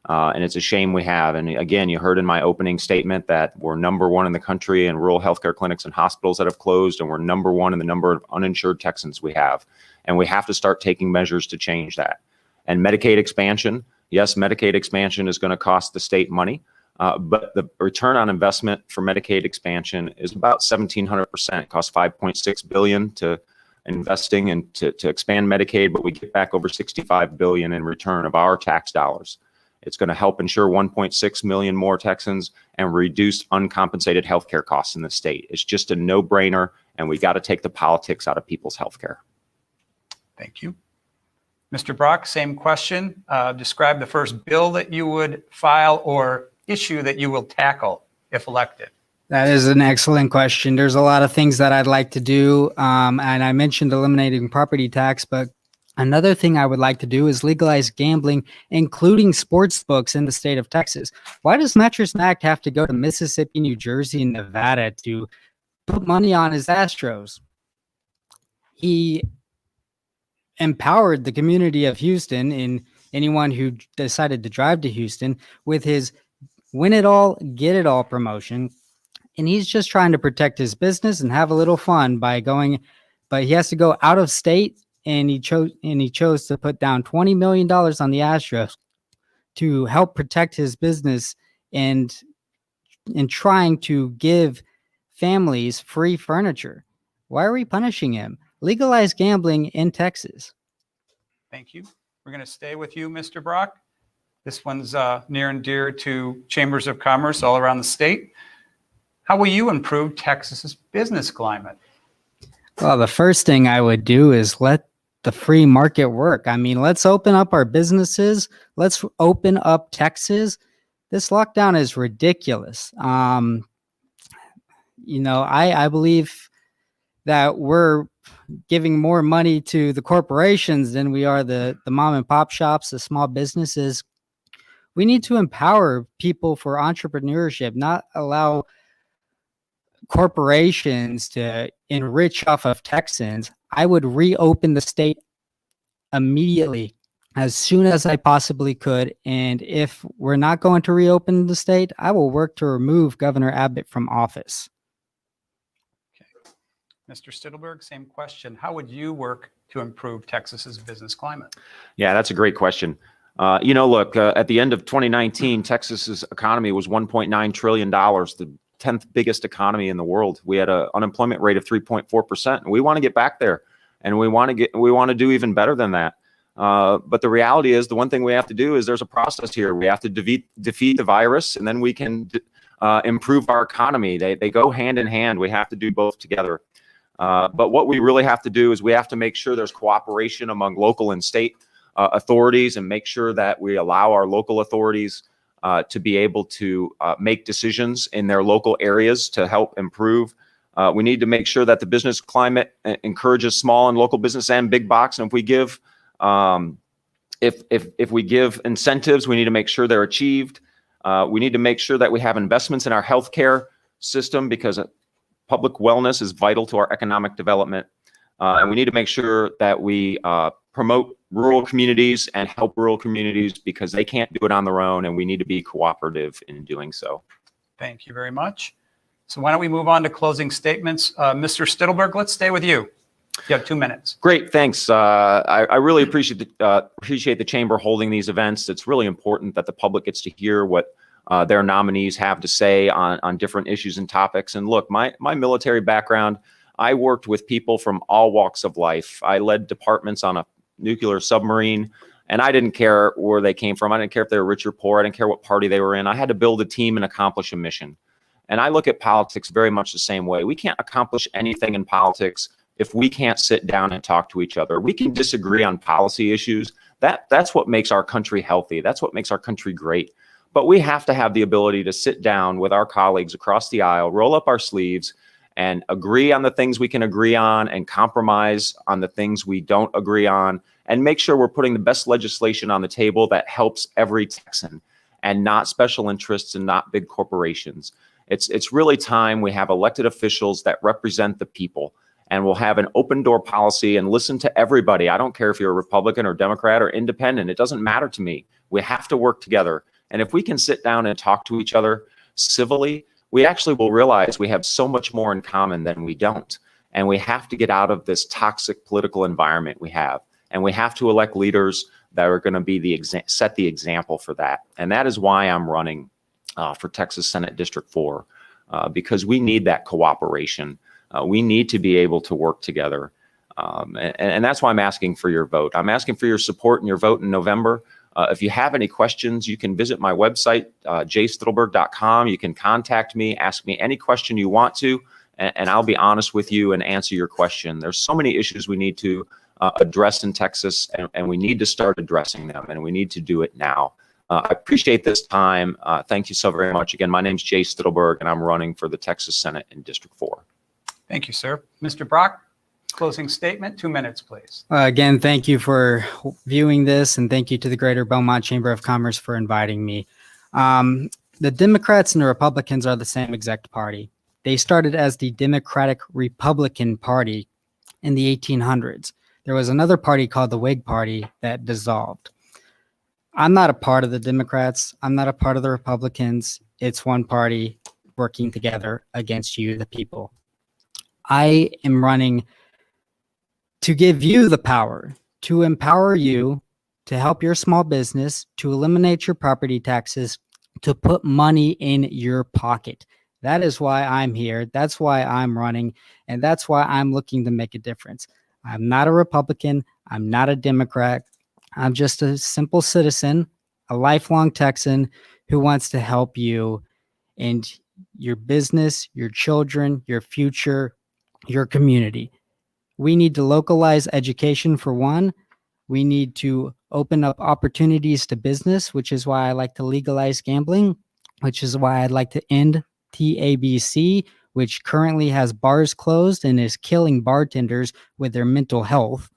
And it's a shame we have. And again, you heard in my opening statement that we're number one in the country in rural healthcare clinics and hospitals that have closed, and we're number one in the number of uninsured Texans we have. And we have to start taking measures to change that. And Medicaid expansion, yes, Medicaid expansion is going to cost the state money, but the return on investment for Medicaid expansion is about 1,700%. It costs $5.6 billion to investing and to expand Medicaid, but we get back over $65 billion in return of our tax dollars. It's going to help insure 1.6 million more Texans and reduce uncompensated healthcare costs in the state. It's just a no-brainer, and we got to take the politics out of people's healthcare. Thank you. Mr. Brock, same question. Describe the first bill that you would file or issue that you will tackle if elected. That is an excellent question. There's a lot of things that I'd like to do. And I mentioned eliminating property tax, but another thing I would like to do is legalize gambling, including sports books in the state of Texas. Why does Mattress Mac have to go to Mississippi, New Jersey, and Nevada to put money on his Astros? He empowered the community of Houston and anyone who decided to drive to Houston with his win it all, get it all promotion. And he's just trying to protect his business and have a little fun by going, but he has to go out of state. And he chose to put down $20 million on the Astros to help protect his business and trying to give families free furniture. Why are we punishing him? Legalize gambling in Texas. Thank you. We're going to stay with you, Mr. Brock. This one's near and dear to chambers of commerce all around the state. How will you improve Texas's business climate? Well, the first thing I would do is let the free market work. I mean, let's open up our businesses. Let's open up Texas. This lockdown is ridiculous. I believe that we're giving more money to the corporations than we are the mom and pop shops, the small businesses. We need to empower people for entrepreneurship, not allow corporations to enrich off of Texans. I would reopen the state immediately as soon as I possibly could. And if we're not going to reopen the state, I will work to remove Governor Abbott from office. Mr. Stittleburg, same question. How would you work to improve Texas's business climate? Yeah, that's a great question. Look, at the end of 2019, Texas's economy was $1.9 trillion, the 10th biggest economy in the world. We had an unemployment rate of 3.4%, and we want to get back there, and we want to do even better than that. But the reality is, the one thing we have to do is there's a process here. We have to defeat the virus, and then we can improve our economy. They go hand in hand. We have to do both together. But what we really have to do is we have to make sure there's cooperation among local and state authorities, and make sure that we allow our local authorities to be able to make decisions in their local areas to help improve. We need to make sure that the business climate encourages small and local business and big box. And if we give if we give incentives, we need to make sure they're achieved. We need to make sure that we have investments in our healthcare system, because public wellness is vital to our economic development. And we need to make sure that we promote rural communities and help rural communities because they can't do it on their own, and we need to be cooperative in doing so. Thank you very much. So why don't we move on to closing statements? Mr. Stittleburg, let's stay with you. You have 2 minutes. Great, thanks. I really appreciate the chamber holding these events. It's really important that the public gets to hear what their nominees have to say on different issues and topics. And look, my military background, I worked with people from all walks of life. I led departments on a nuclear submarine, and I didn't care where they came from. I didn't care if they were rich or poor. I didn't care what party they were in. I had to build a team and accomplish a mission. And I look at politics very much the same way. We can't accomplish anything in politics if we can't sit down and talk to each other. We can disagree on policy issues. That's what makes our country healthy. That's what makes our country great. But we have to have the ability to sit down with our colleagues across the aisle, roll up our sleeves, and agree on the things we can agree on and compromise on the things we don't agree on, and make sure we're putting the best legislation on the table that helps every Texan and not special interests and not big corporations. It's really time we have elected officials that represent the people, and we'll have an open door policy and listen to everybody. I don't care if you're a Republican or Democrat or independent. It doesn't matter to me. We have to work together. And if we can sit down and talk to each other civilly, we actually will realize we have so much more in common than we don't. And we have to get out of this toxic political environment we have. And we have to elect leaders that are going to be set the example for that. And that is why I'm running for Texas Senate District 4, because we need that cooperation. We need to be able to work together. And that's why I'm asking for your vote. I'm asking for your support and your vote in November. If you have any questions, you can visit my website, jstittleburg.com. You can contact me, ask me any question you want to, and I'll be honest with you and answer your question. There's so many issues we need to address in Texas, and we need to start addressing them, and we need to do it now. I appreciate this time. Thank you so very much. Again, my name's Jay Stittleburg, and I'm running for the Texas Senate in District 4. Thank you, sir. Mr. Brock, closing statement, 2 minutes, please. Again, thank you for viewing this, and thank you to the Greater Beaumont Chamber of Commerce for inviting me. The Democrats and the Republicans are the same exact party. They started as the Democratic Republican Party in the 1800s. There was another party called the Whig Party that dissolved. I'm not a part of the Democrats. I'm not a part of the Republicans. It's one party working together against you, the people. I am running to give you the power, to empower you, to help your small business, to eliminate your property taxes, to put money in your pocket. That is why I'm here. That's why I'm running. And that's why I'm looking to make a difference. I'm not a Republican. I'm not a Democrat. I'm just a simple citizen, a lifelong Texan who wants to help you and your business, your children, your future, your community. We need to localize education for one. We need to open up opportunities to business, which is why I like to legalize gambling, which is why I'd like to end TABC, which currently has bars closed and is killing bartenders with their mental health.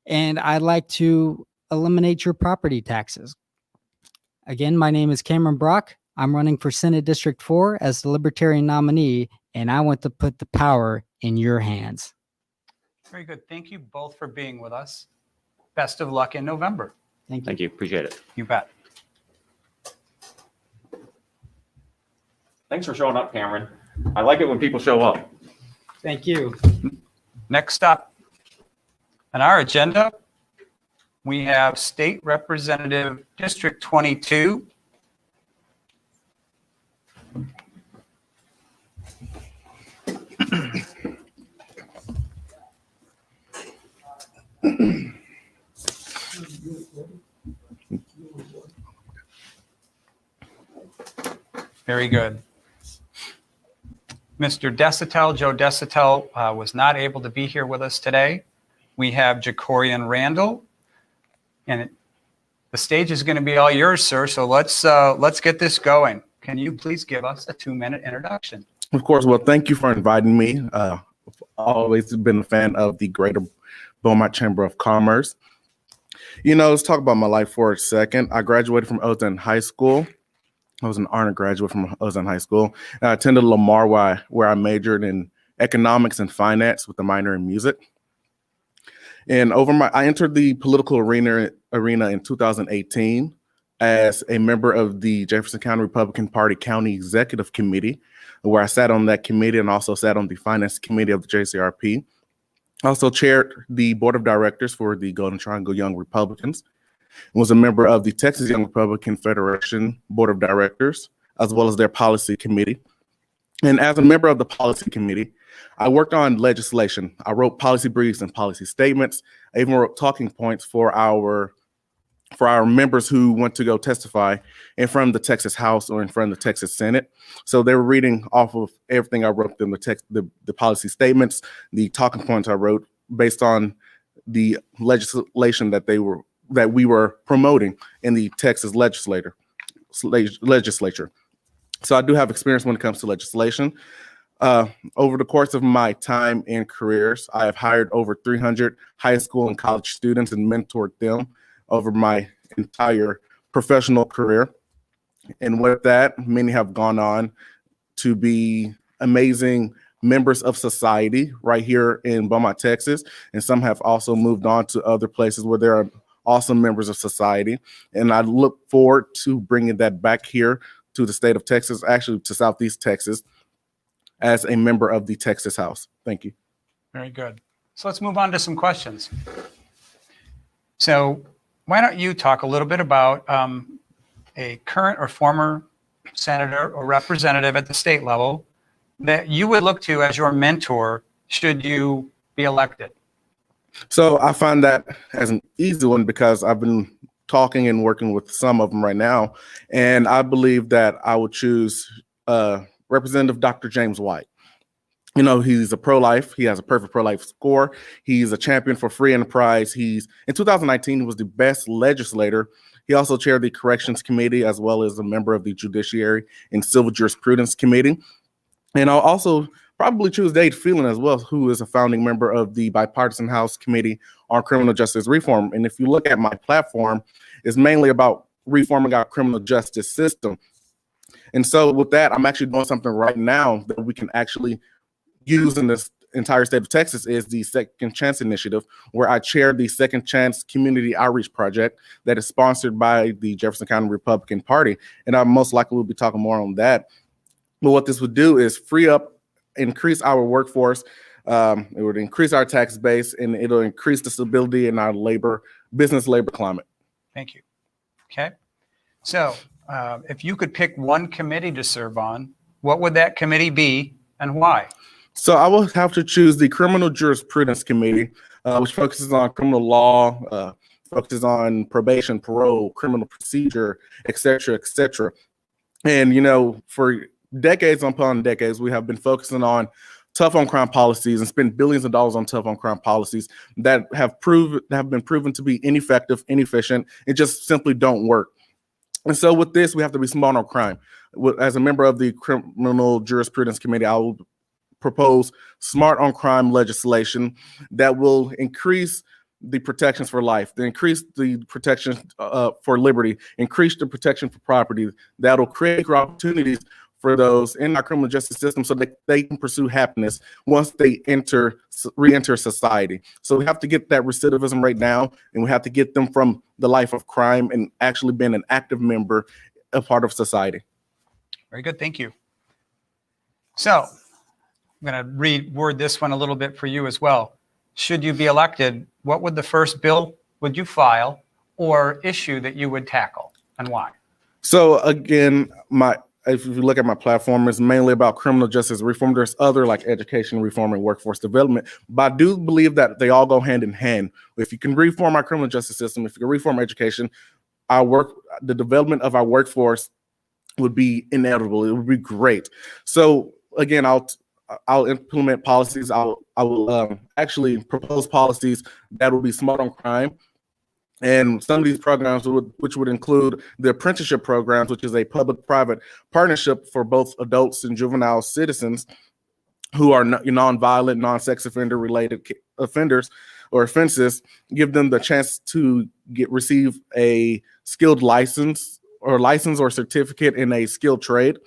And I'd like to eliminate your property taxes. Again, my name is Cameron Brock. I'm running for Senate District 4 as the Libertarian nominee, and I want to put the power in your hands. Very good. Thank you both for being with us. Best of luck in November. Thank you. Thank you. Appreciate it. You bet. Thanks for showing up, Cameron. I like it when people show up. Thank you. Next up on our agenda, we have State Representative District 22. Very good. Mr. Desitel, Joe Desitel, was not able to be here with us today. We have Jacorion Randle, and the stage is going to be all yours, sir. So let's get this going. Can you please give us a 2-minute introduction? Of course. Well, thank you for inviting me. I've always been a fan of the Greater Beaumont Chamber of Commerce. You know, let's talk about my life for a second. I graduated from Odom High School. I was an honor graduate from Odom High School. And I attended Lamar, where I majored in economics and finance with a minor in music. And I entered the political arena in 2018 as a member of the Jefferson County Republican Party County Executive Committee, where I sat on that committee and also sat on the Finance Committee of the JCRP. I also chaired the Board of Directors for the Golden Triangle Young Republicans, and was a member of the Texas Young Republican Federation Board of Directors, as well as their Policy Committee. And as a member of the Policy Committee, I worked on legislation. I wrote policy briefs and policy statements. I even wrote talking points for our members who want to go testify in front of the Texas House or in front of the Texas Senate. So they were reading off of everything I wrote them, the policy statements, the talking points I wrote based on the legislation that we were promoting in the Texas legislature. So I do have experience when it comes to legislation. Over the course of my time and careers, I have hired over 300 high school and college students and mentored them over my entire professional career. And with that, many have gone on to be amazing members of society right here in Beaumont, Texas. And some have also moved on to other places where there are awesome members of society. And I look forward to bringing that back here to the state of Texas, actually to Southeast Texas, as a member of the Texas House. Thank you. Very good. So let's move on to some questions. So why don't you talk a little bit about a current or former senator or representative at the state level that you would look to as your mentor should you be elected? So I find that as an easy one because I've been talking and working with some of them right now. And I believe that I would choose Representative Dr. James White. You know, he's a pro-life. He has a perfect pro-life score. He's a champion for free enterprise. In 2019, he was the best legislator. He also chaired the Corrections Committee as well as a member of the Judiciary and Civil Jurisprudence Committee. And I'll also probably choose Dade Phelan as well, who is a founding member of the Bipartisan House Committee on Criminal Justice Reform. And if you look at my platform, it's mainly about reforming our criminal justice system. And so with that, I'm actually doing something right now that we can actually use in this entire state of Texas is the Second Chance Initiative, where I chair the Second Chance Community Outreach Project that is sponsored by the Jefferson County Republican Party. And I most likely will be talking more on that. But what this would do is increase our workforce. It would increase our tax base, and it'll increase the stability in our business labor climate. Thank you. Okay. So if you could pick one committee to serve on, what would that committee be and why? So I will have to choose the Criminal Jurisprudence Committee, which focuses on criminal law, focuses on probation, parole, criminal procedure, et cetera, et cetera. And, you know, for decades upon decades, we have been focusing on tough on crime policies and spent billions of dollars on tough on crime policies that have been proven to be ineffective, inefficient, and just simply don't work. And so with this, we have to be smart on crime. As a member of the Criminal Jurisprudence Committee, I will propose smart on crime legislation that will increase the protections for life, increase the protection for liberty, increase the protection for property, that'll create opportunities for those in our criminal justice system so that they can pursue happiness once they re-enter society. So we have to get that recidivism right now, and we have to get them from the life of crime and actually being an active member, a part of society. Very good. Thank you. So I'm going to reword this one a little bit for you as well. Should you be elected, what would the first bill would you file or issue that you would tackle, and why? So again, if you look at my platform, it's mainly about criminal justice reform. There's other like education reform and workforce development, but I do believe that they all go hand in hand. If you can reform our criminal justice system, if you can reform education, the development of our workforce would be inevitable. It would be great. So again, I'll implement policies. I will actually propose policies that will be smart on crime. And some of these programs, which would include the apprenticeship programs, which is a public-private partnership for both adults and juvenile citizens who are non-violent, non-sex offender-related offenders or offenses, give them the chance to receive a skilled license or certificate in a skilled trade.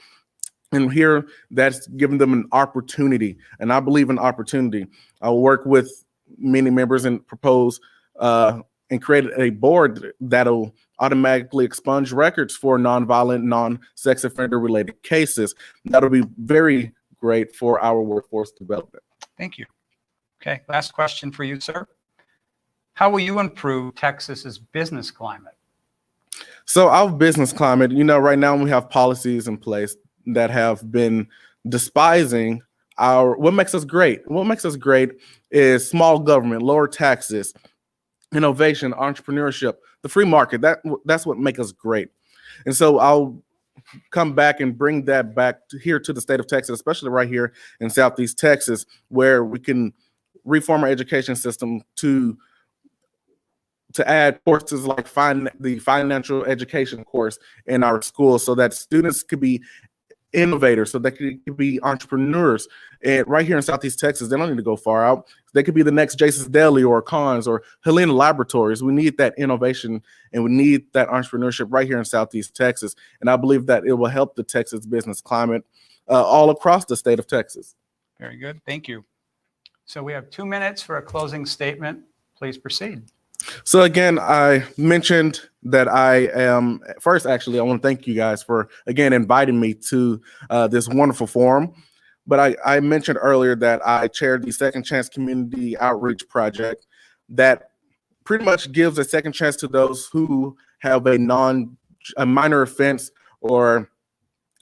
And here, that's giving them an opportunity. And I believe in opportunity. I'll work with many members and propose and create a board that'll automatically expunge records for nonviolent, non-sex offender related cases. That'll be very great for our workforce development. Thank you. Okay, last question for you, sir. How will you improve Texas's business climate? So our business climate, right now we have policies in place that have been despising what makes us great. What makes us great is small government, lower taxes, innovation, entrepreneurship, the free market. That's what makes us great. And so I'll come back and bring that back here to the state of Texas, especially right here in Southeast Texas, where we can reform our education system to add courses like the financial education course in our schools, so that students could be innovators, so they could be entrepreneurs. And right here in Southeast Texas, they don't need to go far out. They could be the next Jason's Deli or Conn's or Helena Laboratories. We need that innovation and we need that entrepreneurship right here in Southeast Texas. And I believe that it will help the Texas business climate all across the state of Texas. Very good. Thank you. So we have 2 minutes for a closing statement. Please proceed. So again, I mentioned that I am first. Actually, I want to thank you guys for again inviting me to this wonderful forum. But I mentioned earlier that I chaired the Second Chance Community Outreach Project that pretty much gives a second chance to those who have a minor offense or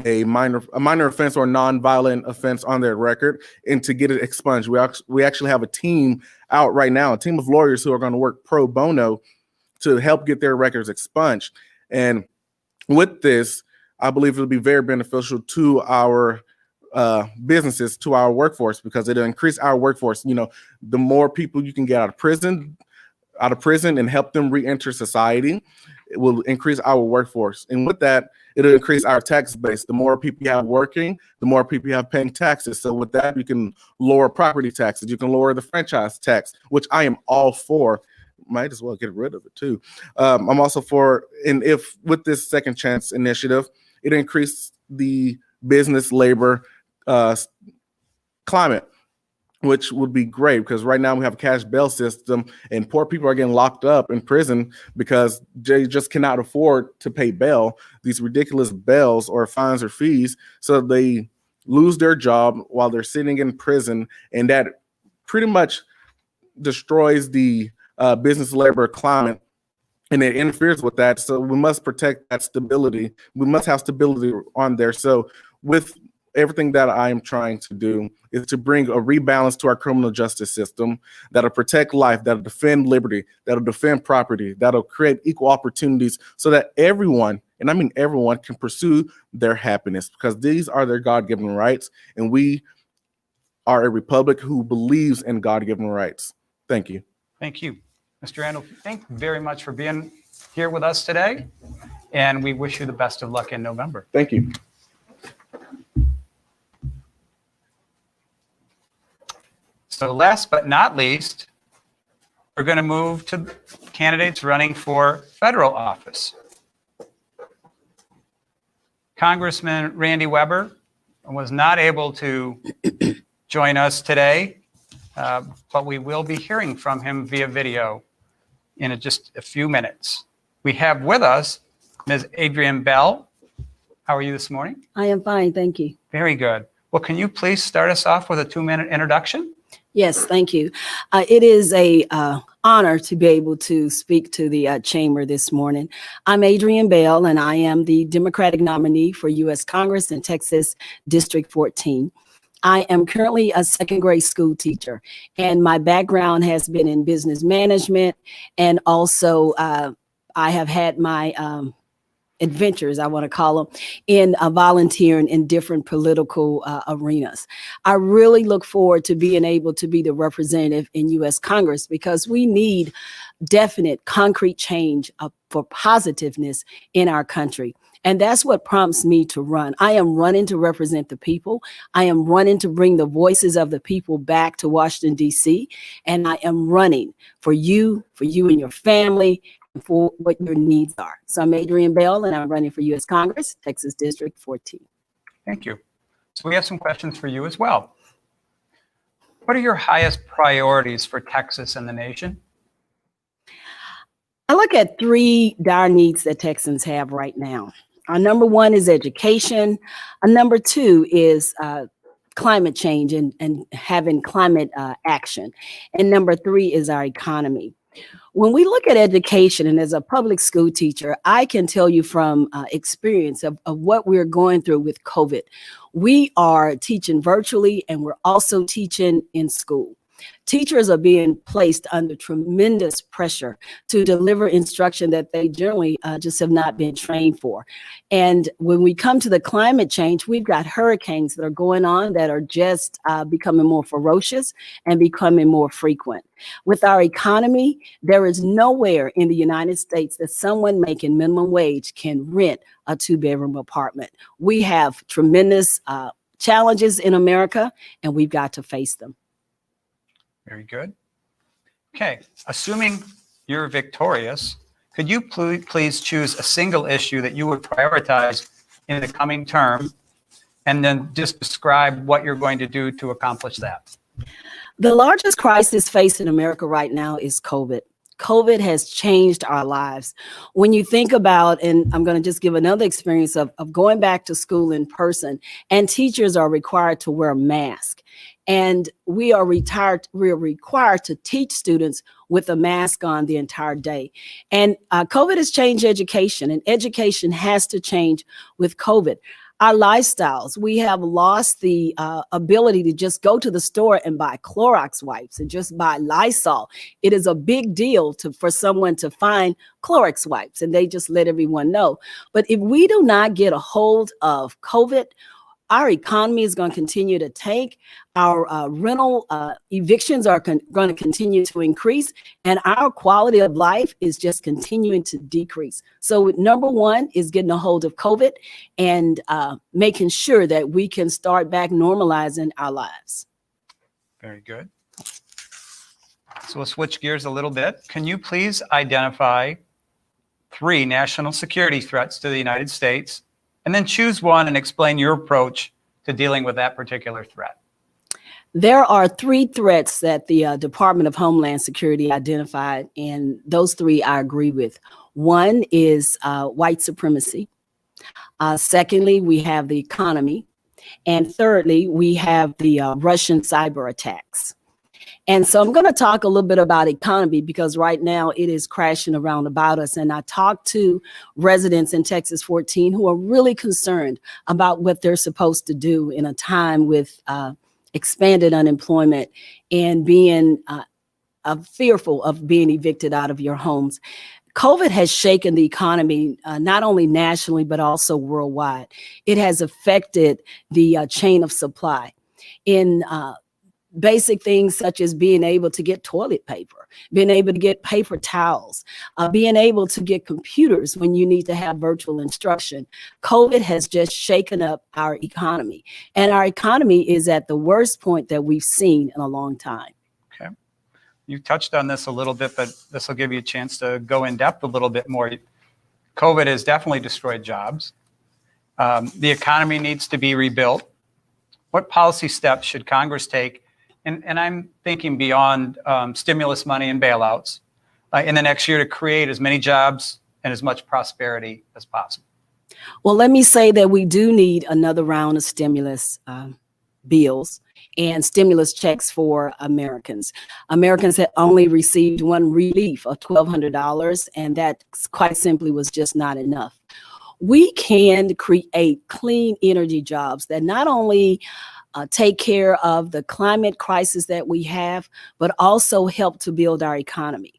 a minor offense or non-violent offense on their record, and to get it expunged. We actually have a team out right now, a team of lawyers who are going to work pro bono to help get their records expunged. And with this, I believe it'll be very beneficial to our businesses, to our workforce, because it'll increase our workforce. The more people you can get out of prison and help them re-enter society, it will increase our workforce. And with that, it'll increase our tax base. The more people you have working, the more people you have paying taxes. So with that, you can lower property taxes. You can lower the franchise tax, which I am all for. Might as well get rid of it too. I'm also for, and if with this Second Chance initiative, it increase the business labor climate, which would be great, because right now we have a cash bail system and poor people are getting locked up in prison because they just cannot afford to pay bail, these ridiculous bails or fines or fees. So they lose their job while they're sitting in prison, and that pretty much destroys the business labor climate, and it interferes with that. So we must protect that stability. We must have stability on there. So with everything that I am trying to do is to bring a rebalance to our criminal justice system that'll protect life, that'll defend liberty, that'll defend property, that'll create equal opportunities so that everyone, and I mean everyone, can pursue their happiness, because these are their God-given rights, and we are a republic who believes in God-given rights. Thank you. Thank you. Mr. Randle, thank you very much for being here with us today, and we wish you the best of luck in November. Thank you. So last but not least, we're going to move to candidates running for federal office. Congressman Randy Weber was not able to join us today, but we will be hearing from him via video in just a few minutes. We have with us Ms. Adrienne Bell. How are you this morning? I am fine, thank you. Very good. Well, can you please start us off with a 2-minute introduction? Yes, thank you. It is a honor to be able to speak to the chamber this morning. I'm Adrienne Bell, and I am the Democratic nominee for U.S. Congress in Texas District 14. I am currently a second grade school teacher, and my background has been in business management, and also I have had my adventures, I want to call them, in volunteering in different political arenas. I really look forward to being able to be the representative in U.S. Congress, because we need definite, concrete change for positiveness in our country. And that's what prompts me to run. I am running to represent the people. I am running to bring the voices of the people back to Washington, D.C. And I am running for you and your family, for what your needs are. So I'm Adrienne Bell, and I'm running for U.S. Congress, Texas District 14. Thank you. So we have some questions for you as well. What are your highest priorities for Texas and the nation? I look at three dire needs that Texans have right now. Our number one is education. Our number two is climate change and having climate action. And number three is our economy. When we look at education, and as a public school teacher, I can tell you from experience of what we're going through with COVID. We are teaching virtually, and we're also teaching in school. Teachers are being placed under tremendous pressure to deliver instruction that they generally just have not been trained for. And when we come to the climate change, we've got hurricanes that are going on that are just becoming more ferocious and becoming more frequent. With our economy, there is nowhere in the United States that someone making minimum wage can rent a 2-bedroom apartment. We have tremendous challenges in America, and we've got to face them. Very good. Okay, assuming you're victorious, could you please choose a single issue that you would prioritize in the coming term, and then just describe what you're going to do to accomplish that? The largest crisis facing America right now is COVID. COVID has changed our lives. When you think about, and I'm going to just give another experience of going back to school in person, and teachers are required to wear a mask. And we are required to teach students with a mask on the entire day. And COVID has changed education, and education has to change with COVID. Our lifestyles, we have lost the ability to just go to the store and buy Clorox wipes and just buy Lysol. It is a big deal for someone to find Clorox wipes, and they just let everyone know. But if we do not get a hold of COVID, our economy is going to continue to tank. Our rental evictions are going to continue to increase, and our quality of life is just continuing to decrease. So number one is getting a hold of COVID and making sure that we can start back normalizing our lives. Very good. So we'll switch gears a little bit. Can you please identify 3 national security threats to the United States, and then choose one and explain your approach to dealing with that particular threat? There are 3 threats that the Department of Homeland Security identified, and those 3 I agree with. One is white supremacy. Secondly, we have the economy. And thirdly, we have the Russian cyber attacks. And so I'm going to talk a little bit about economy, because right now it is crashing around about us. And I talked to residents in Texas 14 who are really concerned about what they're supposed to do in a time with expanded unemployment and being fearful of being evicted out of your homes. COVID has shaken the economy, not only nationally, but also worldwide. It has affected the chain of supply in basic things such as being able to get toilet paper, being able to get paper towels, being able to get computers when you need to have virtual instruction. COVID has just shaken up our economy, and our economy is at the worst point that we've seen in a long time. Okay. You touched on this a little bit, but this will give you a chance to go in depth a little bit more. COVID has definitely destroyed jobs. The economy needs to be rebuilt. What policy steps should Congress take? And I'm thinking beyond stimulus money and bailouts in the next year to create as many jobs and as much prosperity as possible. Well, let me say that we do need another round of stimulus bills and stimulus checks for Americans. Americans had only received one relief of $1,200, and that quite simply was just not enough. We can create clean energy jobs that not only take care of the climate crisis that we have, but also help to build our economy.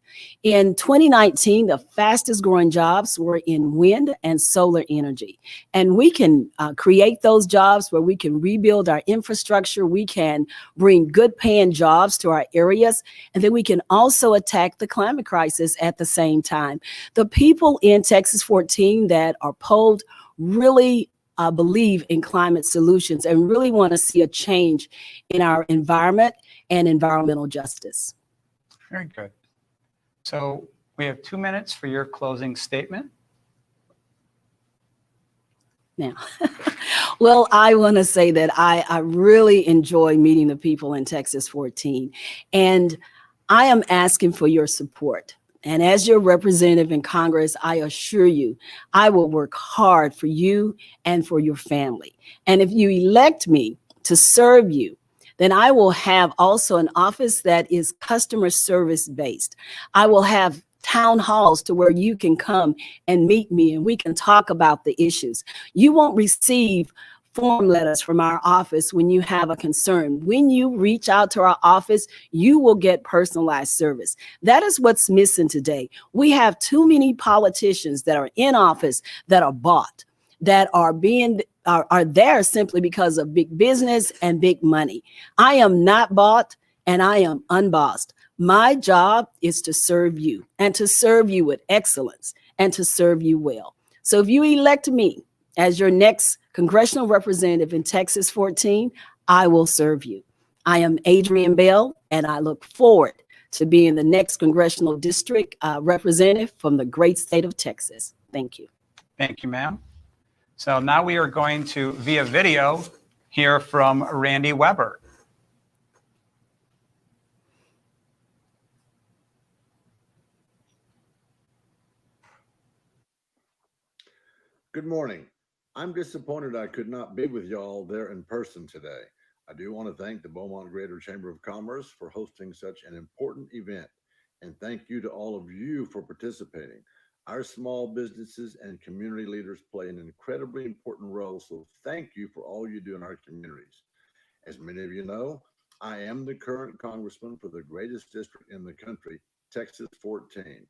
In 2019, the fastest growing jobs were in wind and solar energy. And we can create those jobs where we can rebuild our infrastructure. We can bring good paying jobs to our areas. And then we can also attack the climate crisis at the same time. The people in Texas 14 that are polled really believe in climate solutions and really want to see a change in our environment and environmental justice. Very good. So we have 2 minutes for your closing statement. Now, Well, I want to say that I really enjoy meeting the people in Texas 14, and I am asking for your support. And as your representative in Congress, I assure you, I will work hard for you and for your family. And if you elect me to serve you, then I will have also an office that is customer service based. I will have town halls to where you can come and meet me and we can talk about the issues. You won't receive form letters from our office when you have a concern. When you reach out to our office, you will get personalized service. That is what's missing today. We have too many politicians that are in office that are bought, that are there simply because of big business and big money. I am not bought and I am unbossed. My job is to serve you and to serve you with excellence and to serve you well. So if you elect me as your next congressional representative in Texas 14, I will serve you. I am Adrienne Bell, and I look forward to being the next congressional district representative from the great state of Texas. Thank you. Thank you, ma'am. So now we are going to, via video, hear from Randy Weber. Good morning. I'm disappointed I could not be with y'all there in person today. I do want to thank the Beaumont Greater Chamber of Commerce for hosting such an important event, and thank you to all of you for participating. Our small businesses and community leaders play an incredibly important role, so thank you for all you do in our communities. As many of you know, I am the current congressman for the greatest district in the country, Texas 14.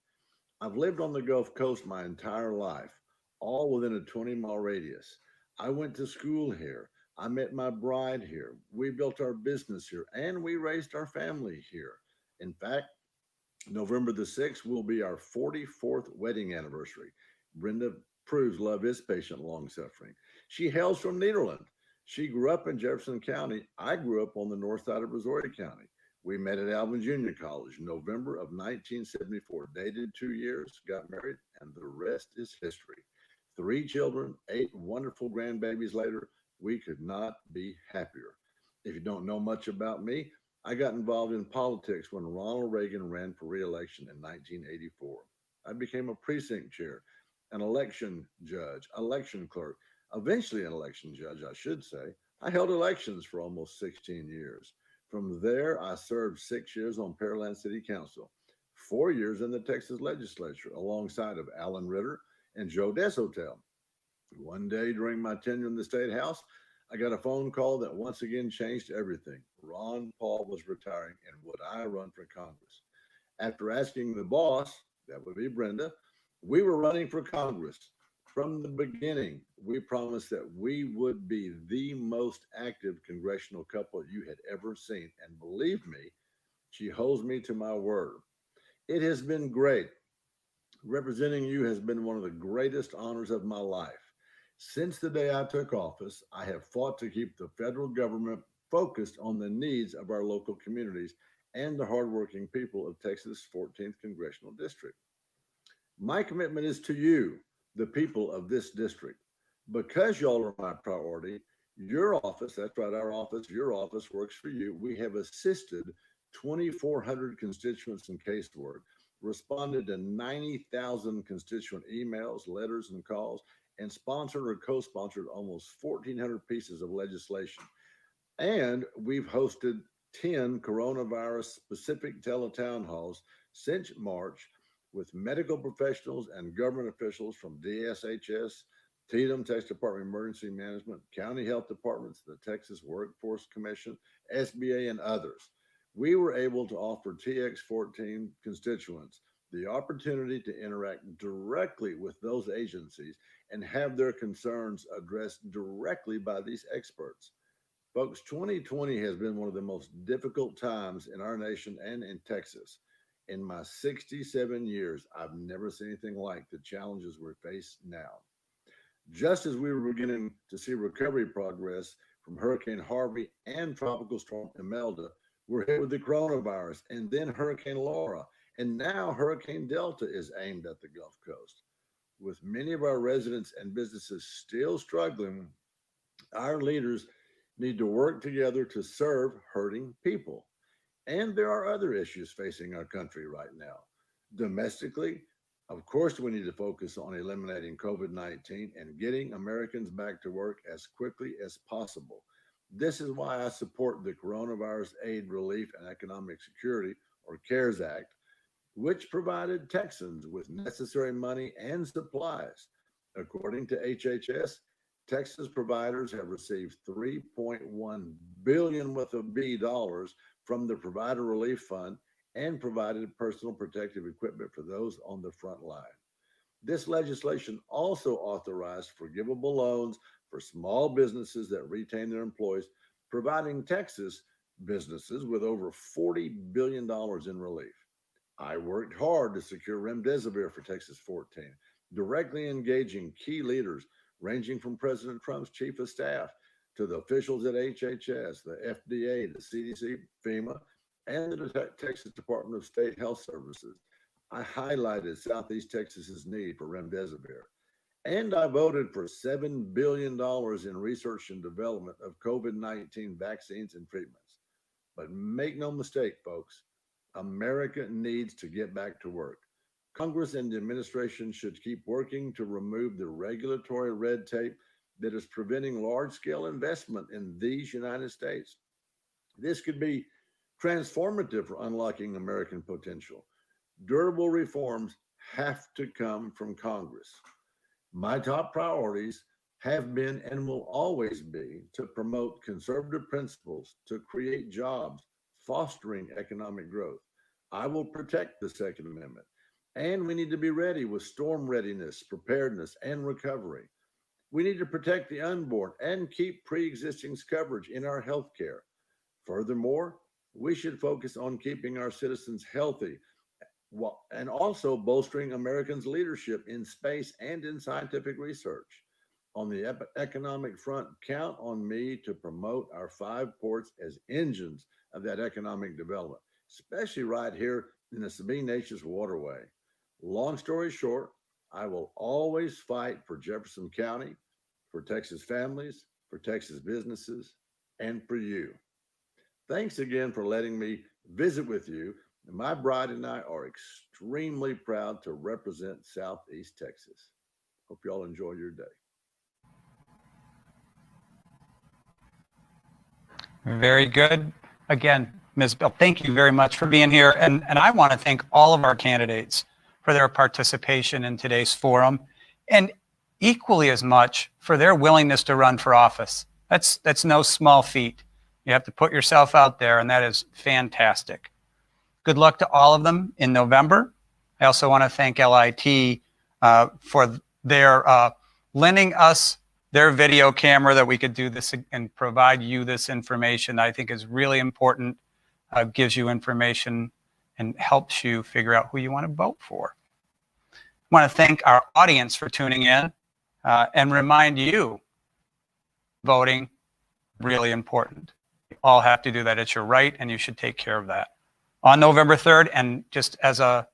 I've lived on the Gulf Coast my entire life, all within a 20-mile radius. I went to school here. I met my bride here. We built our business here, and we raised our family here. In fact, November the 6th will be our 44th wedding anniversary. Brenda proves love is patient, long-suffering. She hails from Nederland. She grew up in Jefferson County. I grew up on the north side of Brazoria County. We met at Alvin Junior College, November of 1974, dated 2 years, got married, and the rest is history. 3 children, 8 wonderful grandbabies later, we could not be happier. If you don't know much about me, I got involved in politics when Ronald Reagan ran for re-election in 1984. I became a precinct chair, an election judge, election clerk, eventually an election judge, I should say. I held elections for almost 16 years. From there, I served 6 years on Pearland City Council, 4 years in the Texas legislature alongside of Alan Ritter and Joe Deshotel. One day during my tenure in the State House, I got a phone call that once again changed everything. Ron Paul was retiring and would I run for Congress? After asking the boss, that would be Brenda, we were running for Congress. From the beginning, we promised that we would be the most active congressional couple you had ever seen. And believe me, she holds me to my word. It has been great. Representing you has been one of the greatest honors of my life. Since the day I took office, I have fought to keep the federal government focused on the needs of our local communities and the hardworking people of Texas' 14th Congressional District. My commitment is to you, the people of this district. Because y'all are my priority, your office, that's right, our office, your office works for you. We have assisted 2,400 constituents in casework, responded to 90,000 constituent emails, letters, and calls, and sponsored or co-sponsored almost 1,400 pieces of legislation. And we've hosted 10 coronavirus-specific teletown halls since March with medical professionals and government officials from DSHS, Tatum, Texas Department of Emergency Management, county health departments, the Texas Workforce Commission, SBA, and others. We were able to offer TX14 constituents the opportunity to interact directly with those agencies and have their concerns addressed directly by these experts. Folks, 2020 has been one of the most difficult times in our nation and in Texas. In my 67 years, I've never seen anything like the challenges we face now. Just as we were beginning to see recovery progress from Hurricane Harvey and Tropical Storm Imelda, we're hit with the coronavirus and then Hurricane Laura, and now Hurricane Delta is aimed at the Gulf Coast. With many of our residents and businesses still struggling Our leaders need to work together to serve hurting people. And there are other issues facing our country right now. Domestically, of course, we need to focus on eliminating COVID-19 and getting Americans back to work as quickly as possible. This is why I support the Coronavirus Aid, Relief, and Economic Security, or CARES Act, which provided Texans with necessary money and supplies. According to HHS, Texas providers have received $3.1 billion with a B dollars from the Provider Relief Fund and provided personal protective equipment for those on the front line. This legislation also authorized forgivable loans for small businesses that retain their employees, providing Texas businesses with over $40 billion in relief. I worked hard to secure remdesivir for Texas 14, directly engaging key leaders ranging from President Trump's chief of staff to the officials at HHS, the FDA, the CDC, FEMA, and the Texas Department of State Health Services. I highlighted Southeast Texas's need for remdesivir, and I voted for $7 billion in research and development of COVID-19 vaccines and treatments. But make no mistake, folks, America needs to get back to work. Congress and the administration should keep working to remove the regulatory red tape that is preventing large-scale investment in these United States. This could be transformative for unlocking American potential. Durable reforms have to come from Congress. My top priorities have been and will always be to promote conservative principles to create jobs, fostering economic growth. I will protect the Second Amendment. And we need to be ready with storm readiness, preparedness, and recovery. We need to protect the unborn and keep pre-existing coverage in our health care. Furthermore, we should focus on keeping our citizens healthy and also bolstering Americans' leadership in space and in scientific research. On the economic front, count on me to promote our 5 ports as engines of that economic development, especially right here in the Sabine Neches waterway. Long story short, I will always fight for Jefferson County, for Texas families, for Texas businesses, and for you. Thanks again for letting me visit with you. My bride and I are extremely proud to represent Southeast Texas. Hope you all enjoy your day. Very good. Again, Ms. Bill, thank you very much for being here. And I want to thank all of our candidates for their participation in today's forum, and equally as much for their willingness to run for office. That's no small feat. You have to put yourself out there, and that is fantastic. Good luck to all of them in November. I also want to thank LIT for their lending us their video camera that we could do this and provide you this information. I think is really important, gives you information and helps you figure out who you want to vote for. I want to thank our audience for tuning in and remind you, voting, really important. You all have to do that. It's your right, and you should take care of that. On November 3rd, and just as a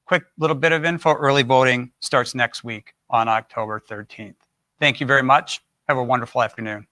quick little bit of info, early voting starts next week on October 13th. Thank you very much. Have a wonderful afternoon.